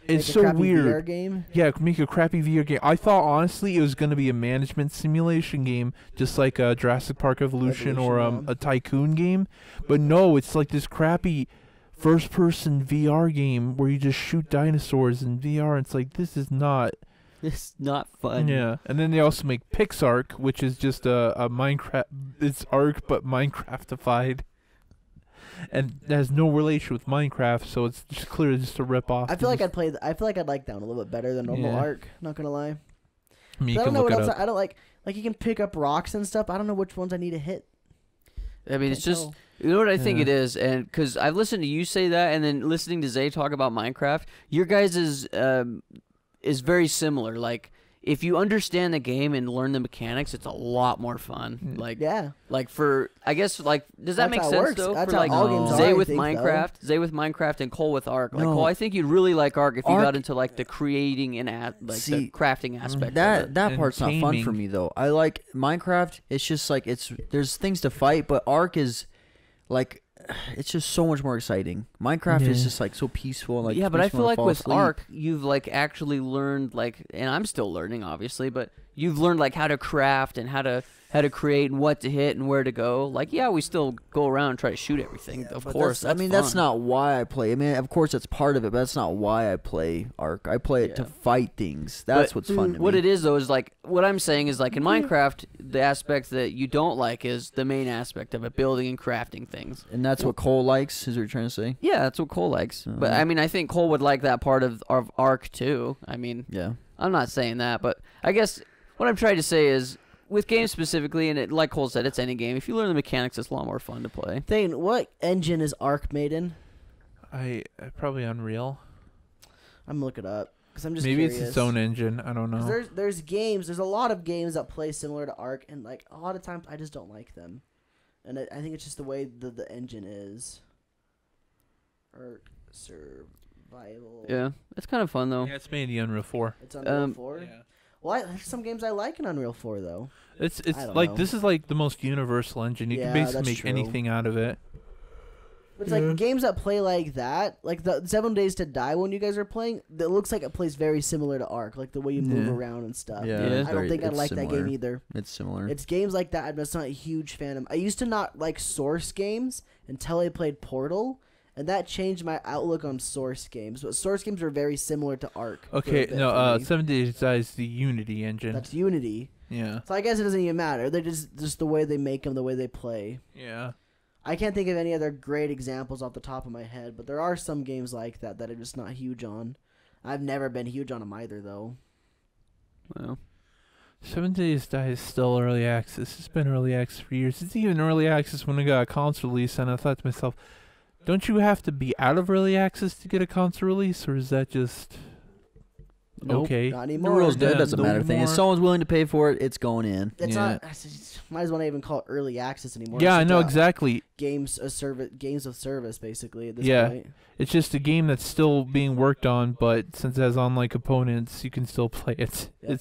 It's Like a so crappy weird. VR game. Yeah, make a crappy VR game. I thought honestly it was gonna be a management simulation game, just like a Jurassic Park Evolution or Evolution, yeah. a Tycoon game. But no, it's like this crappy first-person VR game where you just shoot dinosaurs in VR. It's like this is not. It's not fun. Yeah, and then they also make Pixark, which is just a Minecraft. It's Ark but Minecraftified. And it has no relation with Minecraft, so it's just clearly just a rip off. I feel like I'd like that one a little bit better than normal Yeah. Ark. Not gonna lie. I mean, you I don't can know look what it else. up. I don't like. Like you can pick up rocks and stuff. I don't know which ones I need to hit. I mean, it's Can't just tell. you know what I think Yeah. it is, and because I've listened to you say that, and then listening to Zay talk about Minecraft, your guys is very similar. Like if you understand the game and learn the mechanics, it's a lot more fun. Like Yeah. like for I guess like does that That's make how it sense works. though? That's for how like all games Zay are, I with think, Minecraft, and Cole with Ark. Like No. Cole, I think you'd really like Ark if you Ark- got into like the creating and the See, crafting aspect. of That it. that And part's not fun for gaming. me though. I like Minecraft. It's just like there's things to fight, but Ark is like it's just so much more exciting. Minecraft is Yeah. just like so peaceful. Like yeah, but I makes me feel wanna like fall with asleep. Ark, you've like actually learned like, and I'm still learning, obviously, but you've learned like how to craft and how to create and what to hit and where to go. Like, yeah, we still go around and try to shoot everything. Of But course, I mean, that's fun. not why I play. I mean, of course, that's part of it, but that's not why I play Ark. I play it to Yeah. fight things. That's But what's fun to What me. it is though is like what I'm saying is like in Minecraft, the aspect that you don't like is the main aspect of it, building and crafting things. And that's what Cole likes. Is what you're trying to say? Yeah, that's what Cole likes. But Uh-huh. I mean, I think Cole would like that part of Ark too. I mean, Yeah. I'm not saying that, but I guess what I'm trying to say is with games specifically, and like Cole said, it's any game. If you learn the mechanics, it's a lot more fun to play. Thane, what engine is Ark made in? I probably Unreal. I'm gonna look it up because I'm just Maybe curious. it's its own engine. I don't 'Cause know. there's a lot of games that play similar to Ark, and like a lot of times I just don't like them, and I think it's just the way the engine is. Ark Survival. Yeah, it's kind of fun though. Yeah, it's made in the Unreal 4. It's Unreal Um, 4. Well, there's some games I like in Unreal 4 though. It's I don't like know. this is like the most universal engine. You Yeah, can basically that's make true. anything out of it. It's like games that play like that, like the 7 Days to Die one you guys are playing. That looks like it plays very similar to Ark, like the way you move Yeah. around and stuff. Yeah, Yeah. it's I don't very- think I'd it's like that similar. game either. It's similar. It's games like that I'm just not a huge fan of. I used to not like Source games until I played Portal, and that changed my outlook on Source games. But Source games are very similar to Ark. Okay, no, 7 Days to Die is the Unity engine. That's Unity. Yeah. So I guess it doesn't even matter. They're just the way they make them, the way they play. Yeah. I can't think of any other great examples off the top of my head, but there are some games like that I'm just not huge on. I've never been huge on them either, though. Well, 7 Days to Die is still early access. It's been early access for years. It's even early access when it got a console release, and I thought to myself, don't you have to be out of early access to get a console release, or is that just Nope. okay? Not The anymore. rules Yeah, doesn't no matter. Thing. If more. someone's willing to pay for it, it's going in. It's Yeah. not. Might as well not even call it early access anymore. Yeah, It's I know just, exactly. games of service, basically at this Yeah. point. It's just a game that's still being worked on, but since it has online components, you can still play it. Yep.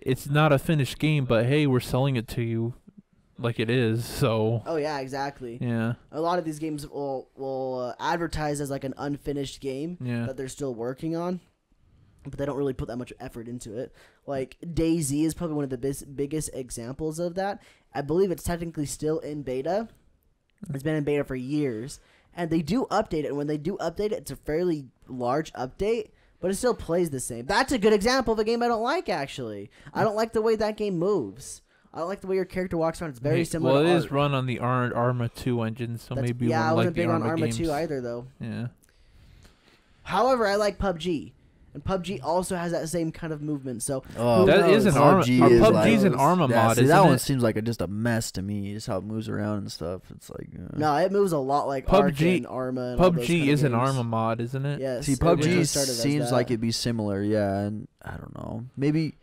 It's not a finished game, but hey, we're selling it to you like it is. So Oh yeah, exactly. yeah, A lot of these games will advertise as like an unfinished game yeah, that they're still working on, but they don't really put that much effort into it. Like DayZ is probably one of the biggest examples of that. I believe it's technically still in beta. It's been in beta for years, and they do update it. And when they do update it, it's a fairly large update, but it still plays the same. That's a good example of a game I don't like, actually. I don't like the way that game moves. I don't like the way your character walks around. It's very similar Well, to it Ark. is run on the Arma 2 engine, so maybe you yeah, I wouldn't wasn't like the big on Arma Arma games. 2 either, though. Yeah. However, I like PUBG. And PUBG also has that same kind of movement. So Oh, who That knows? is an Arma. PUBG is PUBG's like- an Arma Yeah, mod, see, isn't that one it? seems like just a mess to me. Just how it moves around and stuff. It's like No, it moves a lot like Ark PUBG and Arma. And all those PUBG kind is of an games. Arma mod, isn't it? Yes. see, it PUBG originally started as seems that. like it'd be similar. Yeah, and I don't know. Maybe.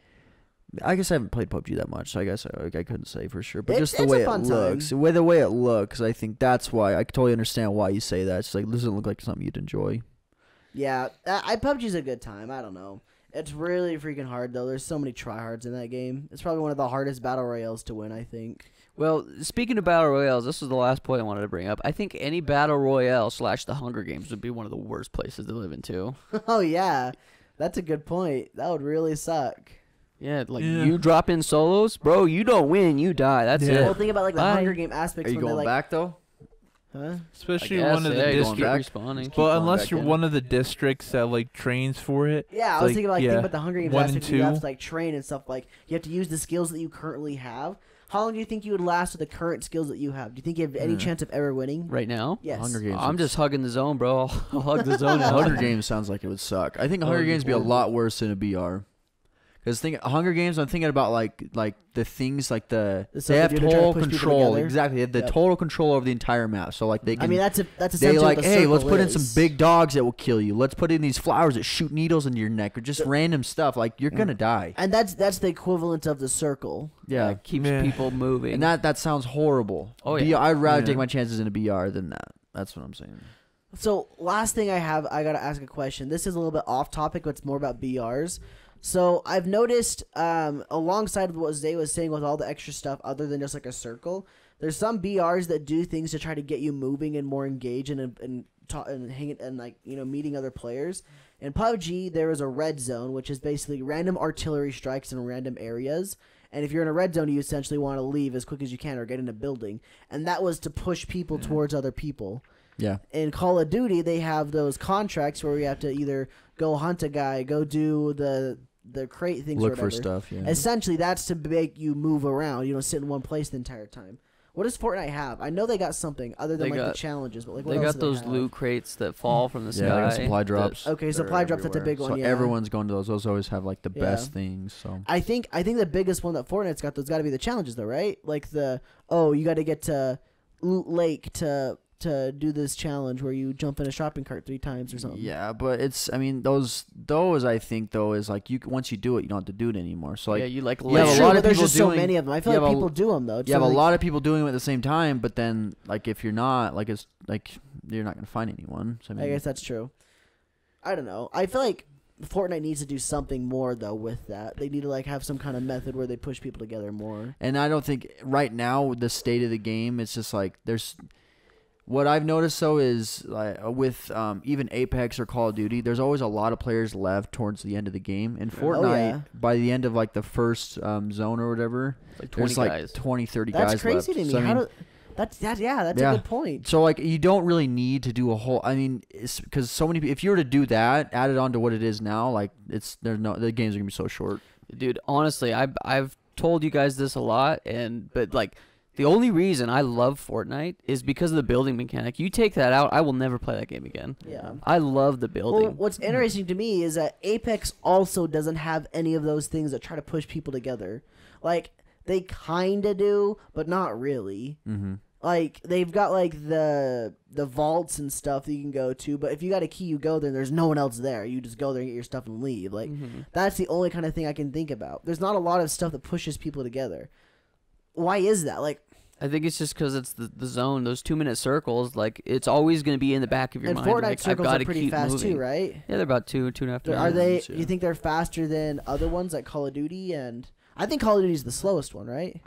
I guess I haven't played PUBG that much, so I guess I couldn't say for sure. But just the It's way a it fun looks, time. the way it looks, I think that's why I totally understand why you say that. It's like this doesn't look like something you'd enjoy. Yeah, PUBG's a good time. I don't know. It's really freaking hard though. There's so many tryhards in that game. It's probably one of the hardest battle royales to win, I think. well, speaking of battle royales, this was the last point I wanted to bring up. I think any battle royale / the Hunger Games would be one of the worst places to live in too. Oh yeah, that's a good point. That would really suck. Yeah, like Yeah. you drop in solos, bro. You don't win, you die. That's Yeah. Well, it. think about like the Bye. Hunger Game aspects Are you when they going like, back though? huh? Especially I one guess, of yeah, the you going districts. back, respawning. Keep Well, going unless back you're in. one of the districts that like trains for it. Yeah, I was Like, thinking about yeah, think about the Hunger Games 1 and aspect. You have 2. to like train and stuff. Like you have to use the skills that you currently have. How long do you think you would last with the current skills that you have? Do you think you have any chance of ever winning? Right now, Yes. Hunger Games. I'm just hugging the zone, bro. I'll hug the zone out. Hunger Games sounds like it would suck. I think That Hunger would be Games would be a horrible. lot worse than a BR. Because Hunger Games, I'm thinking about like the things like The they stuff have they do to try to total push people control. together. Exactly, they have the Yep. total control over the entire map. So like they can. I mean, that's they essentially like, what the hey, let's circle put in is. some big dogs that will kill you. Let's put in these flowers that shoot needles into your neck, or just random stuff. Like you're gonna die. And that's the equivalent of the circle. Yeah, Keeps Yeah. people moving. and that sounds horrible. Oh, yeah. I'd rather Yeah. take my chances in a BR than that. That's what I'm saying. So last thing I gotta ask a question. This is a little bit off topic, but it's more about BRs. So I've noticed, alongside with what Zay was saying with all the extra stuff, other than just like a circle, there's some BRs that do things to try to get you moving and more engaged and hanging and like meeting other players. In PUBG, there is a red zone, which is basically random artillery strikes in random areas. And if you're in a red zone, you essentially want to leave as quick as you can or get in a building. And that was to push people towards other people. Yeah. In Call of Duty, they have those contracts where you have to either go hunt a guy, go do the crate things, or Look for whatever. stuff. Yeah. Essentially, that's to make you move around. You don't sit in one place the entire time. What does Fortnite have? I know they got something other than They like the got- challenges, but like what they else got do those have? loot crates that fall from the sky. Yeah, they got supply that- drops. Okay, They're supply drops, that's a big everywhere. one, So yeah. everyone's going to those. Those always have like the Yeah. best things. So I think the biggest one that Fortnite's got got to be the challenges though, right? Like you got to get to Loot Lake to do this challenge where you jump in a shopping cart 3 times or something. yeah, but those I think though is like once you do it, you don't have to do it anymore. So like yeah, you like you have That's a true, lot but of there's people just so doing- many of them. I feel you like have a- people do them though. It's you have a like- lot of people doing them at the same time, but then like if you're not, like it's like you're not gonna find anyone. So I mean, I guess that's true. I don't know. I feel like Fortnite needs to do something more though with that. They need to like have some kind of method where they push people together more. and I don't think right now with the state of the game, it's just like there's. What I've noticed though is like with even Apex or Call of Duty, there's always a lot of players left towards the end of the game. In Fortnite, yeah. by the end of like the first zone or whatever, like 20 there's like guys. 20, 30 That's guys crazy left. to me. So, I mean, That's a good point. So like you don't really need to do a whole. I mean, it's because so many. If you were to do that, add it on to what it is now, like the games are gonna be so short. Dude, honestly, I've told you guys this a lot, but like the only reason I love Fortnite is because of the building mechanic. You take that out, I will never play that game again. Yeah. I love the building. Well, what's interesting to me is that Apex also doesn't have any of those things that try to push people together. Like, they kind of do, but not really. Mm-hmm. Like, they've got, like, the vaults and stuff that you can go to, but if you got a key, you go there, and there's no one else there. You just go there and get your stuff and leave. Like, that's the only kind of thing I can think about. There's not a lot of stuff that pushes people together. Why is that? Like, I think it's just because it's the zone, those 2-minute circles. Like, it's always going to be in the back of your and mind. Fortnite like, circles I've got are to pretty keep fast moving. too, right? Yeah, they're about 2.5 Are they? minutes. Do you think they're faster than other ones like Call of Duty? And I think Call of Duty is the slowest one, right?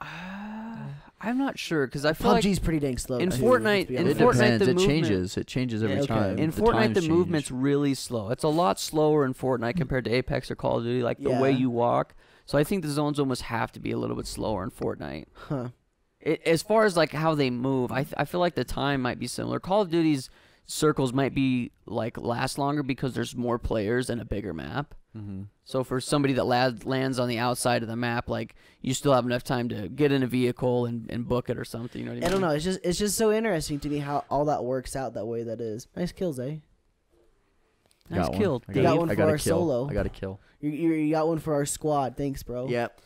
I'm not sure because I feel PUBG's pretty dang slow. in too, Fortnite- to be in honest. It Fortnite, depends. the It movement- changes. It changes every Yeah, okay. time. in The Fortnite, times the change. movement's really slow. It's a lot slower in Fortnite compared to Apex or Call of Duty. Like the way Yeah. you walk. So I think the zones almost have to be a little bit slower in Fortnite. Huh. As far as like how they move, I feel like the time might be similar. Call of Duty's circles might be like last longer because there's more players and a bigger map. Mm-hmm. So for somebody that lands on the outside of the map, like you still have enough time to get in a vehicle and book it or something. You know what I mean? I don't know. It's just so interesting to me how all that works out that way. That is nice kills, eh? Nice Got kill, one. You got Dave. one I for got our a kill. solo. I got a kill. You got one for our squad. Thanks, bro. Yep.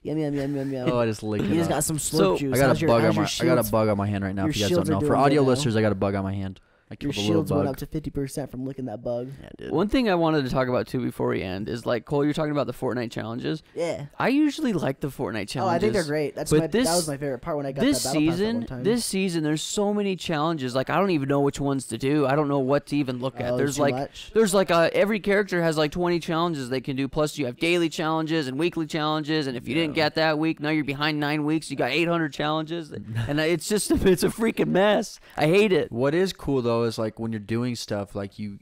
Yum yum yum yum yum. Oh, I just licked You it just up. got some slurp So- juice. I got How's a your- bug how's on your my. I got a shields? bug on my hand right now. Your If you guys shields don't are know, doing for good audio now. listeners, I got a bug on my hand. I Your killed a little shields went bug. up to 50% from licking that bug. Yeah, dude. One thing I wanted to talk about too before we end is like Cole, you're talking about the Fortnite challenges. Yeah. I usually like the Fortnite challenges. Oh, I think they're great. That But was my favorite part when I got This that battle pass that one season, time. this season, there's so many challenges. Like I don't even know which ones to do. I don't know what to even look at. Oh, There's too like, much? every character has like 20 challenges they can do. Plus you have daily challenges and weekly challenges. And if you didn't get that week, now you're behind 9 weeks. You got 800 challenges, and it's just it's a freaking mess. I hate it. What is cool though is like when you're doing stuff, like you,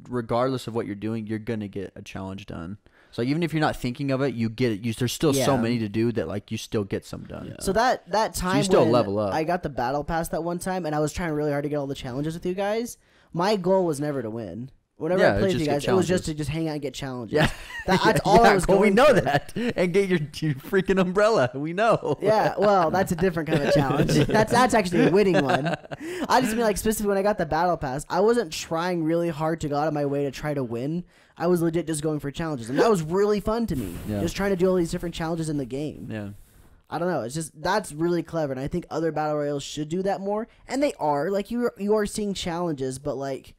regardless of what you're doing, you're gonna get a challenge done. So even if you're not thinking of it, you get it. There's still so Yeah. many to do that like you still get some done. So that time you still when level up. I got the battle pass that one time, and I was trying really hard to get all the challenges with you guys. My goal was never to win. Whenever Yeah, I it's played with you just guys, it was get just to just hang out and get challenges. Yeah. That's all I was well, going we know for. that, and get your freaking umbrella. We know. Yeah, well, that's a different kind of challenge. That's actually a winning one. I just mean like specifically when I got the battle pass, I wasn't trying really hard to go out of my way to try to win. I was legit just going for challenges, and that was really fun to me. Yeah. Just trying to do all these different challenges in the game. Yeah. I don't know. It's just that's really clever, and I think other battle royales should do that more. And they are like you are seeing challenges, but like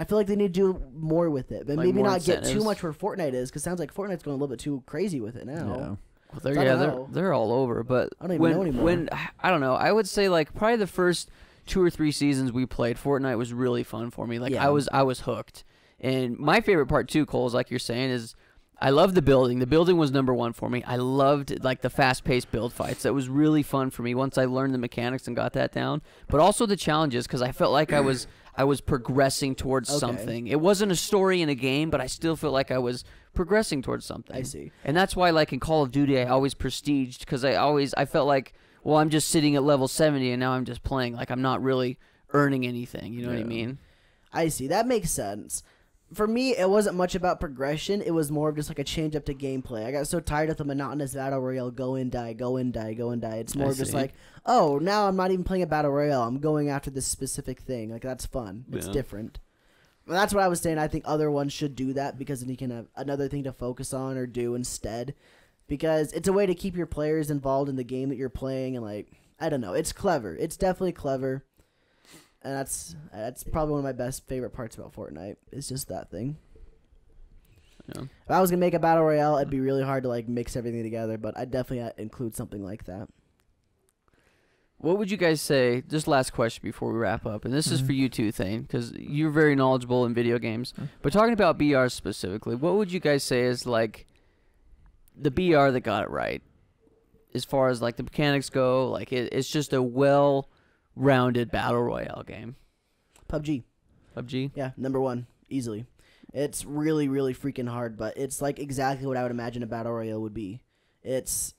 I feel like they need to do more with it, but Like maybe more not get too incentives. much where Fortnite is, because sounds like Fortnite's going a little bit too crazy with it now. Yeah. Well, I don't know. they're all over. But I don't even know anymore. When I don't know, I would say like probably the first 2 or 3 seasons we played, Fortnite was really fun for me. Like Yeah. I was hooked. And my favorite part too, Cole, is like you're saying, is I love the building. The building was number one for me. I loved like the fast-paced build fights. That was really fun for me once I learned the mechanics and got that down. But also the challenges, because I felt like I was progressing towards Okay. something. It wasn't a story in a game, but I still felt like I was progressing towards something. I see. And that's why, like in Call of Duty, I always prestiged, because I felt like, well, I'm just sitting at level 70 and now I'm just playing. Like I'm not really earning anything. You know what I mean? I see. That makes sense. For me, it wasn't much about progression. It was more of just like a change up to gameplay. I got so tired of the monotonous battle royale, go in, die, go in, die, go in, die. It's more I of just see. like, oh, now I'm not even playing a battle royale. I'm going after this specific thing. Like that's fun. It's Yeah. different. And that's what I was saying. I think other ones should do that because then you can have another thing to focus on or do instead. Because it's a way to keep your players involved in the game that you're playing, and like I don't know, it's clever. It's definitely clever. And that's probably one of my best favorite parts about Fortnite. It's just that thing. Yeah. If I was gonna make a battle royale, it'd be really hard to like mix everything together. But I'd definitely include something like that. What would you guys say? Just last question before we wrap up, and this is for you too, Thane, because you're very knowledgeable in video games. But talking about BR specifically, what would you guys say is like the BR that got it right, as far as like the mechanics go? Like it's just a well-rounded battle royale game. PUBG, PUBG. yeah, number one, easily. It's really, really freaking hard, but it's like exactly what I would imagine a battle royale would be. It's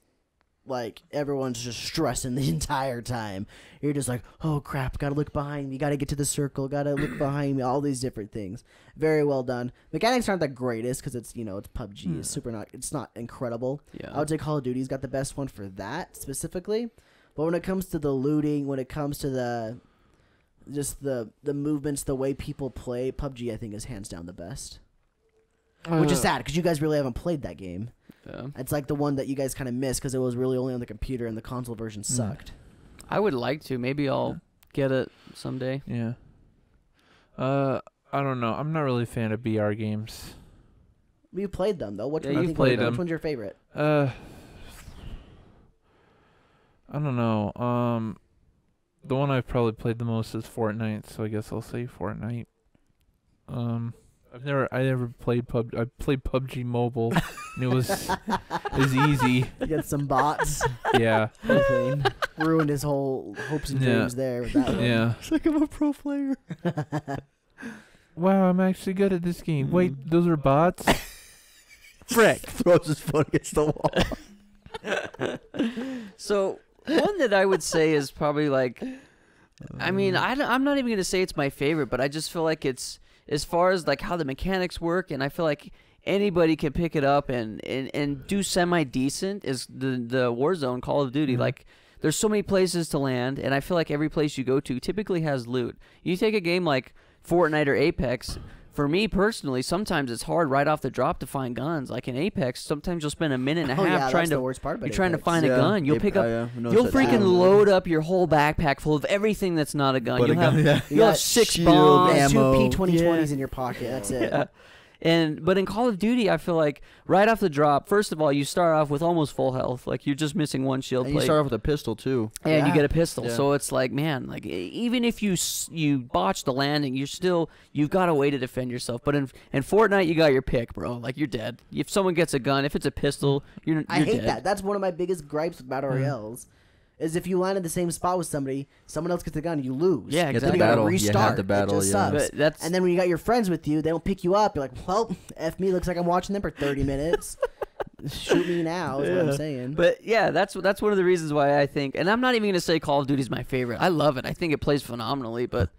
like everyone's just stressing the entire time. You're just like, oh crap, gotta look behind me, gotta get to the circle, gotta look behind me, all these different things. Very well done. Mechanics aren't the greatest because it's it's PUBG. It's not incredible. Yeah. I would say Call of Duty's got the best one for that specifically. But when it comes to the looting, when it comes to the movements, the way people play, PUBG I think is hands down the best. Which is sad because you guys really haven't played that game. Yeah. It's like the one that you guys kind of missed because it was really only on the computer and the console version sucked. I would like to. Maybe I'll get it someday. Yeah. I don't know. I'm not really a fan of BR games. You played them though. Which Yeah, one? you've played them. Which one's your favorite? I don't know. The one I've probably played the most is Fortnite, so I guess I'll say Fortnite. I never played PUBG. I played PUBG Mobile, and it was easy. You got some bots. Yeah. Ruined his whole hopes and dreams there with that one. Yeah. It's like I'm a pro player. Wow, I'm actually good at this game. Wait, those are bots? Frick throws his phone against the wall. So one that I would say is probably like, I mean, I'm not even gonna say it's my favorite, but I just feel like it's as far as like how the mechanics work, and I feel like anybody can pick it up and do semi decent. Is the Warzone Call of Duty. Like, there's so many places to land, and I feel like every place you go to typically has loot. You take a game like Fortnite or Apex. For me personally, sometimes it's hard right off the drop to find guns. Like in Apex, sometimes you'll spend a minute and a half trying to find a gun. You'll pick up, you'll freaking load up your whole backpack full of everything that's not a gun. You'll have 6 bombs, ammo, 2 P20s in your pocket. That's it. Yeah. But in Call of Duty, I feel like right off the drop, first of all, you start off with almost full health. Like, you're just missing one shield plate. And you start off with a pistol, too. And you get a pistol. Yeah. So it's like, man, like, even if you botch the landing, you've got a way to defend yourself. But in Fortnite, you got your pick, bro. Like, you're dead. If someone gets a gun, if it's a pistol, you're dead. I hate that. That's one of my biggest gripes with Battle Royales. Is if you land in the same spot with somebody, someone else gets a gun, you lose. Yeah, exactly. Then you gotta restart. You have the battle, it just sucks. And then when you got your friends with you, they don't pick you up. You're like, well, F me, looks like I'm watching them for 30 minutes. Shoot me now is what I'm saying. But yeah, that's one of the reasons why I think, and I'm not even gonna say Call of Duty is my favorite. I love it. I think it plays phenomenally, but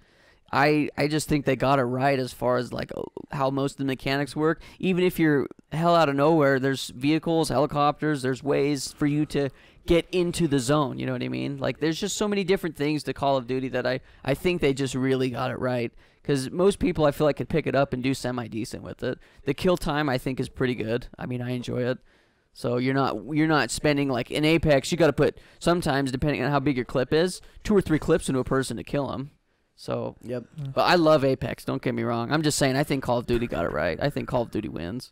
I just think they got it right as far as like how most of the mechanics work. Even if you're hell out of nowhere, there's vehicles, helicopters, there's ways for you to get into the zone, you know what I mean? Like, there's just so many different things to Call of Duty that I think they just really got it right. Because most people, I feel like, could pick it up and do semi-decent with it. The kill time, I think, is pretty good. I mean, I enjoy it. So you're not spending, like, in Apex, you got to put, sometimes, depending on how big your clip is, 2 or 3 clips into a person to kill them. So, yep. But I love Apex, don't get me wrong. I'm just saying, I think Call of Duty got it right. I think Call of Duty wins.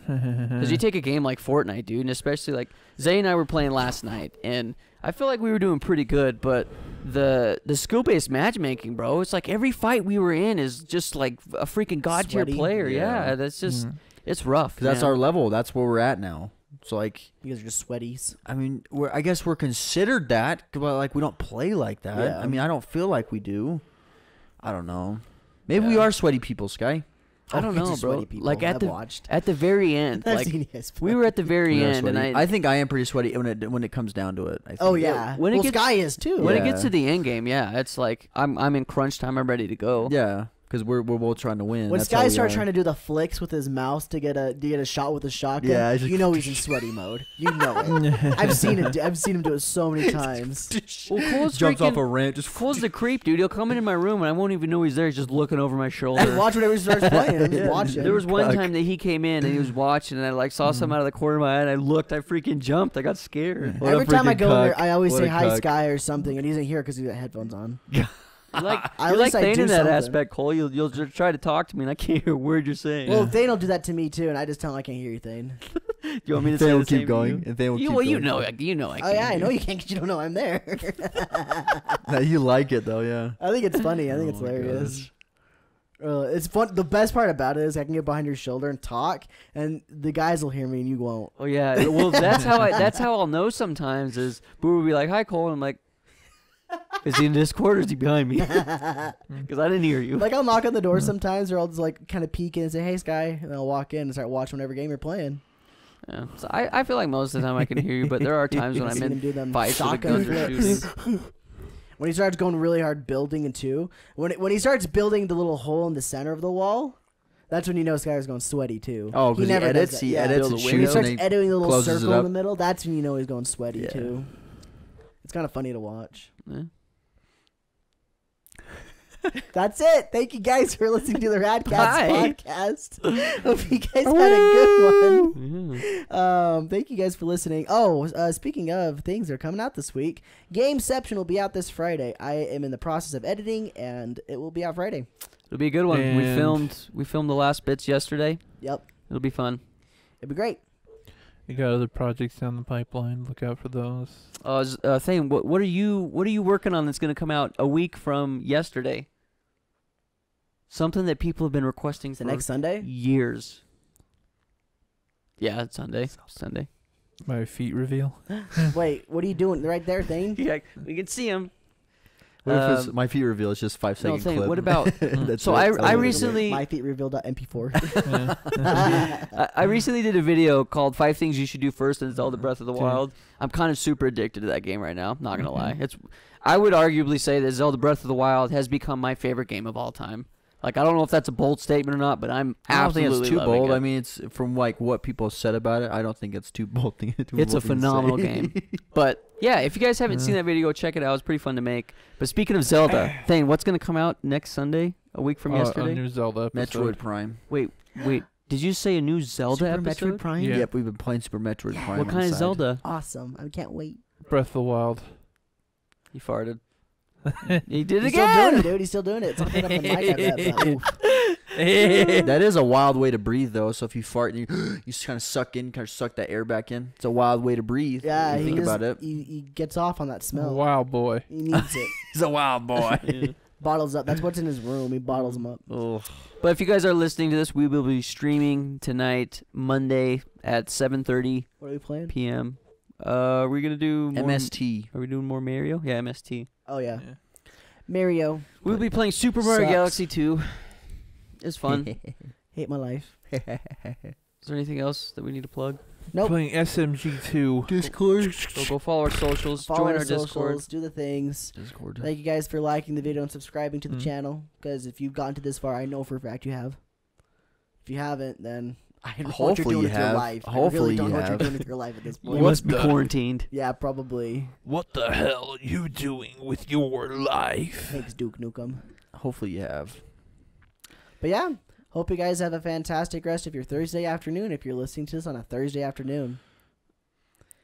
Because you take a game like Fortnite, dude, and especially like Zay and I were playing last night, and I feel like we were doing pretty good, but the skill-based matchmaking, bro, it's like every fight we were in is just like a freaking god-tier player. Yeah, that's just it's rough. That's our level. That's where we're at now. So like, you guys are just sweaties. I mean, I guess we're considered that, but like we don't play like that. Yeah. I mean, I don't feel like we do. I don't know. Maybe we are sweaty people, Sky. I don't know, bro. Like at the very end, I've like seen you guys play. we were at the very end, and I think I am pretty sweaty when it comes down to it. I think. Oh yeah, when it gets, Sky is too. When it gets to the end game, yeah, it's like I'm in crunch time. I'm ready to go. Yeah, because we're both trying to win. When Sky starts trying to do the flicks with his mouse to get a shot with a shotgun, you know he's in sweaty mode. You know it. I've seen him do it so many times. Well, Cole's jumps off a ramp. Just Cole's the creep, dude. He'll come into my room and I won't even know he's there. He's just looking over my shoulder. And watch whenever he starts playing. I'm just watching. There was one time that he came in and he was watching, and I like saw something out of the corner of my eye, and I looked. I freaking jumped. I got scared. Every time I go there, I always say hi, Sky, or something, and he doesn't hear it because he's got headphones on. You're like Thane in that aspect, Cole. You'll just try to talk to me, and I can't hear a word you're saying. Well, Thane will do that to me too, and I just tell him I can't hear you, Thane. You want me to say the same keep going? And Thane will keep going. You know I can't. Oh yeah, I know you can't because you don't know I'm there. You like it though, yeah. I think it's funny. I think it's hilarious. It's fun. The best part about it is I can get behind your shoulder and talk, and the guys will hear me and you won't. Oh yeah. Well, that's how I'll know sometimes. Is Boo will be like, "Hi, Cole," and I'm like, "Is he in Discord or is he behind me?" Because I didn't hear you. Like, I'll knock on the door sometimes, or I'll just like kind of peek in and say, "Hey, Sky," and I'll walk in and start watching whatever game you're playing. Yeah. So I feel like most of the time I can hear you, but there are times when I'm Seen him do in them fights with the shotgun guns are flips. shooting. When he starts going really hard building in two, when he starts building the little hole in the center of the wall, that's when you know Skyler's going sweaty too. Oh, because he never edits, does that. he Yeah. edits and Build a When he shoots starts and he editing the little closes it circle in up. the middle, that's when you know he's going sweaty Yeah. too. It's kind of funny to watch. Yeah. That's it. Thank you guys for listening to the Radkatz Bye. podcast. Hope you guys had a good one. Yeah. Thank you guys for listening. Oh, speaking of things that are coming out this week, Gameception will be out this Friday. I am in the process of editing, and it will be out Friday. It'll be a good one. We And- filmed the last bits yesterday. Yep, It'll be fun. it'll be great. You got other projects down the pipeline. Look out for those. Thane, what are you working on that's gonna come out a week from yesterday? Something that people have been requesting The for next Sunday. years. Yeah, it's Sunday. Sunday. My feet reveal. Wait, what are you doing right there, Thane? Yeah, we can see him. What if it's my feet reveal? It's just 5 No, second Thane, clip. what about? That's So it. I That's all it is. recently myfeetreveal.mp4. I recently did a video called 5 Things You Should Do First in Zelda Breath of the Wild. I'm kind of super addicted to that game right now. Not gonna lie. I would arguably say that Zelda Breath of the Wild has become my favorite game of all time. Like, I don't know if that's a bold statement or not, but I'm I don't think absolutely it's too loving bold. it. I mean, it's from like what people said about it. I don't think it's too bold. It's a phenomenal game. But yeah, if you guys haven't seen that video, go check it out. It's pretty fun to make. But speaking of Zelda, Thane, what's gonna come out next Sunday? A week from A yesterday? new Zelda episode. Metroid Prime. Wait. Did you say a new Zelda Super episode? Metroid Prime. Yeah. Yep, we've been playing Super Metroid Prime. What on kind the of side. Zelda? Awesome. I can't wait. Breath of the Wild. You farted. He did it He's still doing again. it, dude. He's still doing it. Something up the mic, I bet, but oof. That is a wild way to breathe, though. So if you fart and you just kind of suck that air back in, it's a wild way to breathe. Yeah, When you think just- about it. He gets off on that smell. Wow, boy. He needs it. He's a wild boy. Bottles up. That's what's in his room. He bottles them up. But if you guys are listening to this, we will be streaming tonight, Monday at 7:30 What are we playing? p.m. We're gonna do more, MST. Are we doing more Mario? Yeah, MST. Oh, yeah. Yeah. Mario. We'll be playing Super Mario Sucks. Galaxy 2. It's fun. Hate my life. Is there anything else that we need to plug? Nope. Playing SMG2. Discord. So go follow our socials, Follow join our socials, Discord. do the things. Discord. Thank you guys for liking the video and subscribing to the Mhm. channel. Because if you've gotten to this far, I know for a fact you have. If you haven't, then I don't know what you're Hopefully doing you with your have. life. I Hopefully really don't you know what you're have. doing with your life at this You point. must be the- quarantined. Yeah, probably. What the hell are you doing with your life? Thanks, Duke Nukem. Hopefully you have. But yeah, hope you guys have a fantastic rest of your Thursday afternoon if you're listening to this on a Thursday afternoon.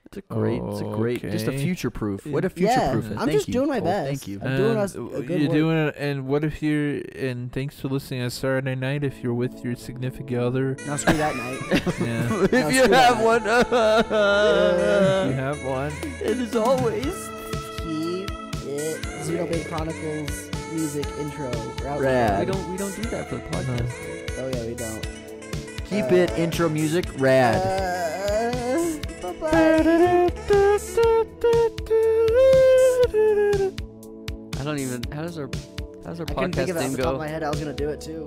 It's a great, just a Okay. future proof. Way to Yeah, future proof it. I'm Thank just you, doing my Cole. best. Thank you. I'm doing And us a good you're work. doing it, and what if you're, and thanks for listening on Saturday night if you're with your significant other. Now screw that night. Yeah. Now If you screw have that. one, You have one. it is always. Keep it Xenoblade Chronicles music intro. Route Rad. We don't do that for the podcast. Oh yeah, we don't. Keep it intro music rad. Bye-bye. I don't even. How does our I couldn't think podcast of it off name the top of go? my head. I was gonna do it too.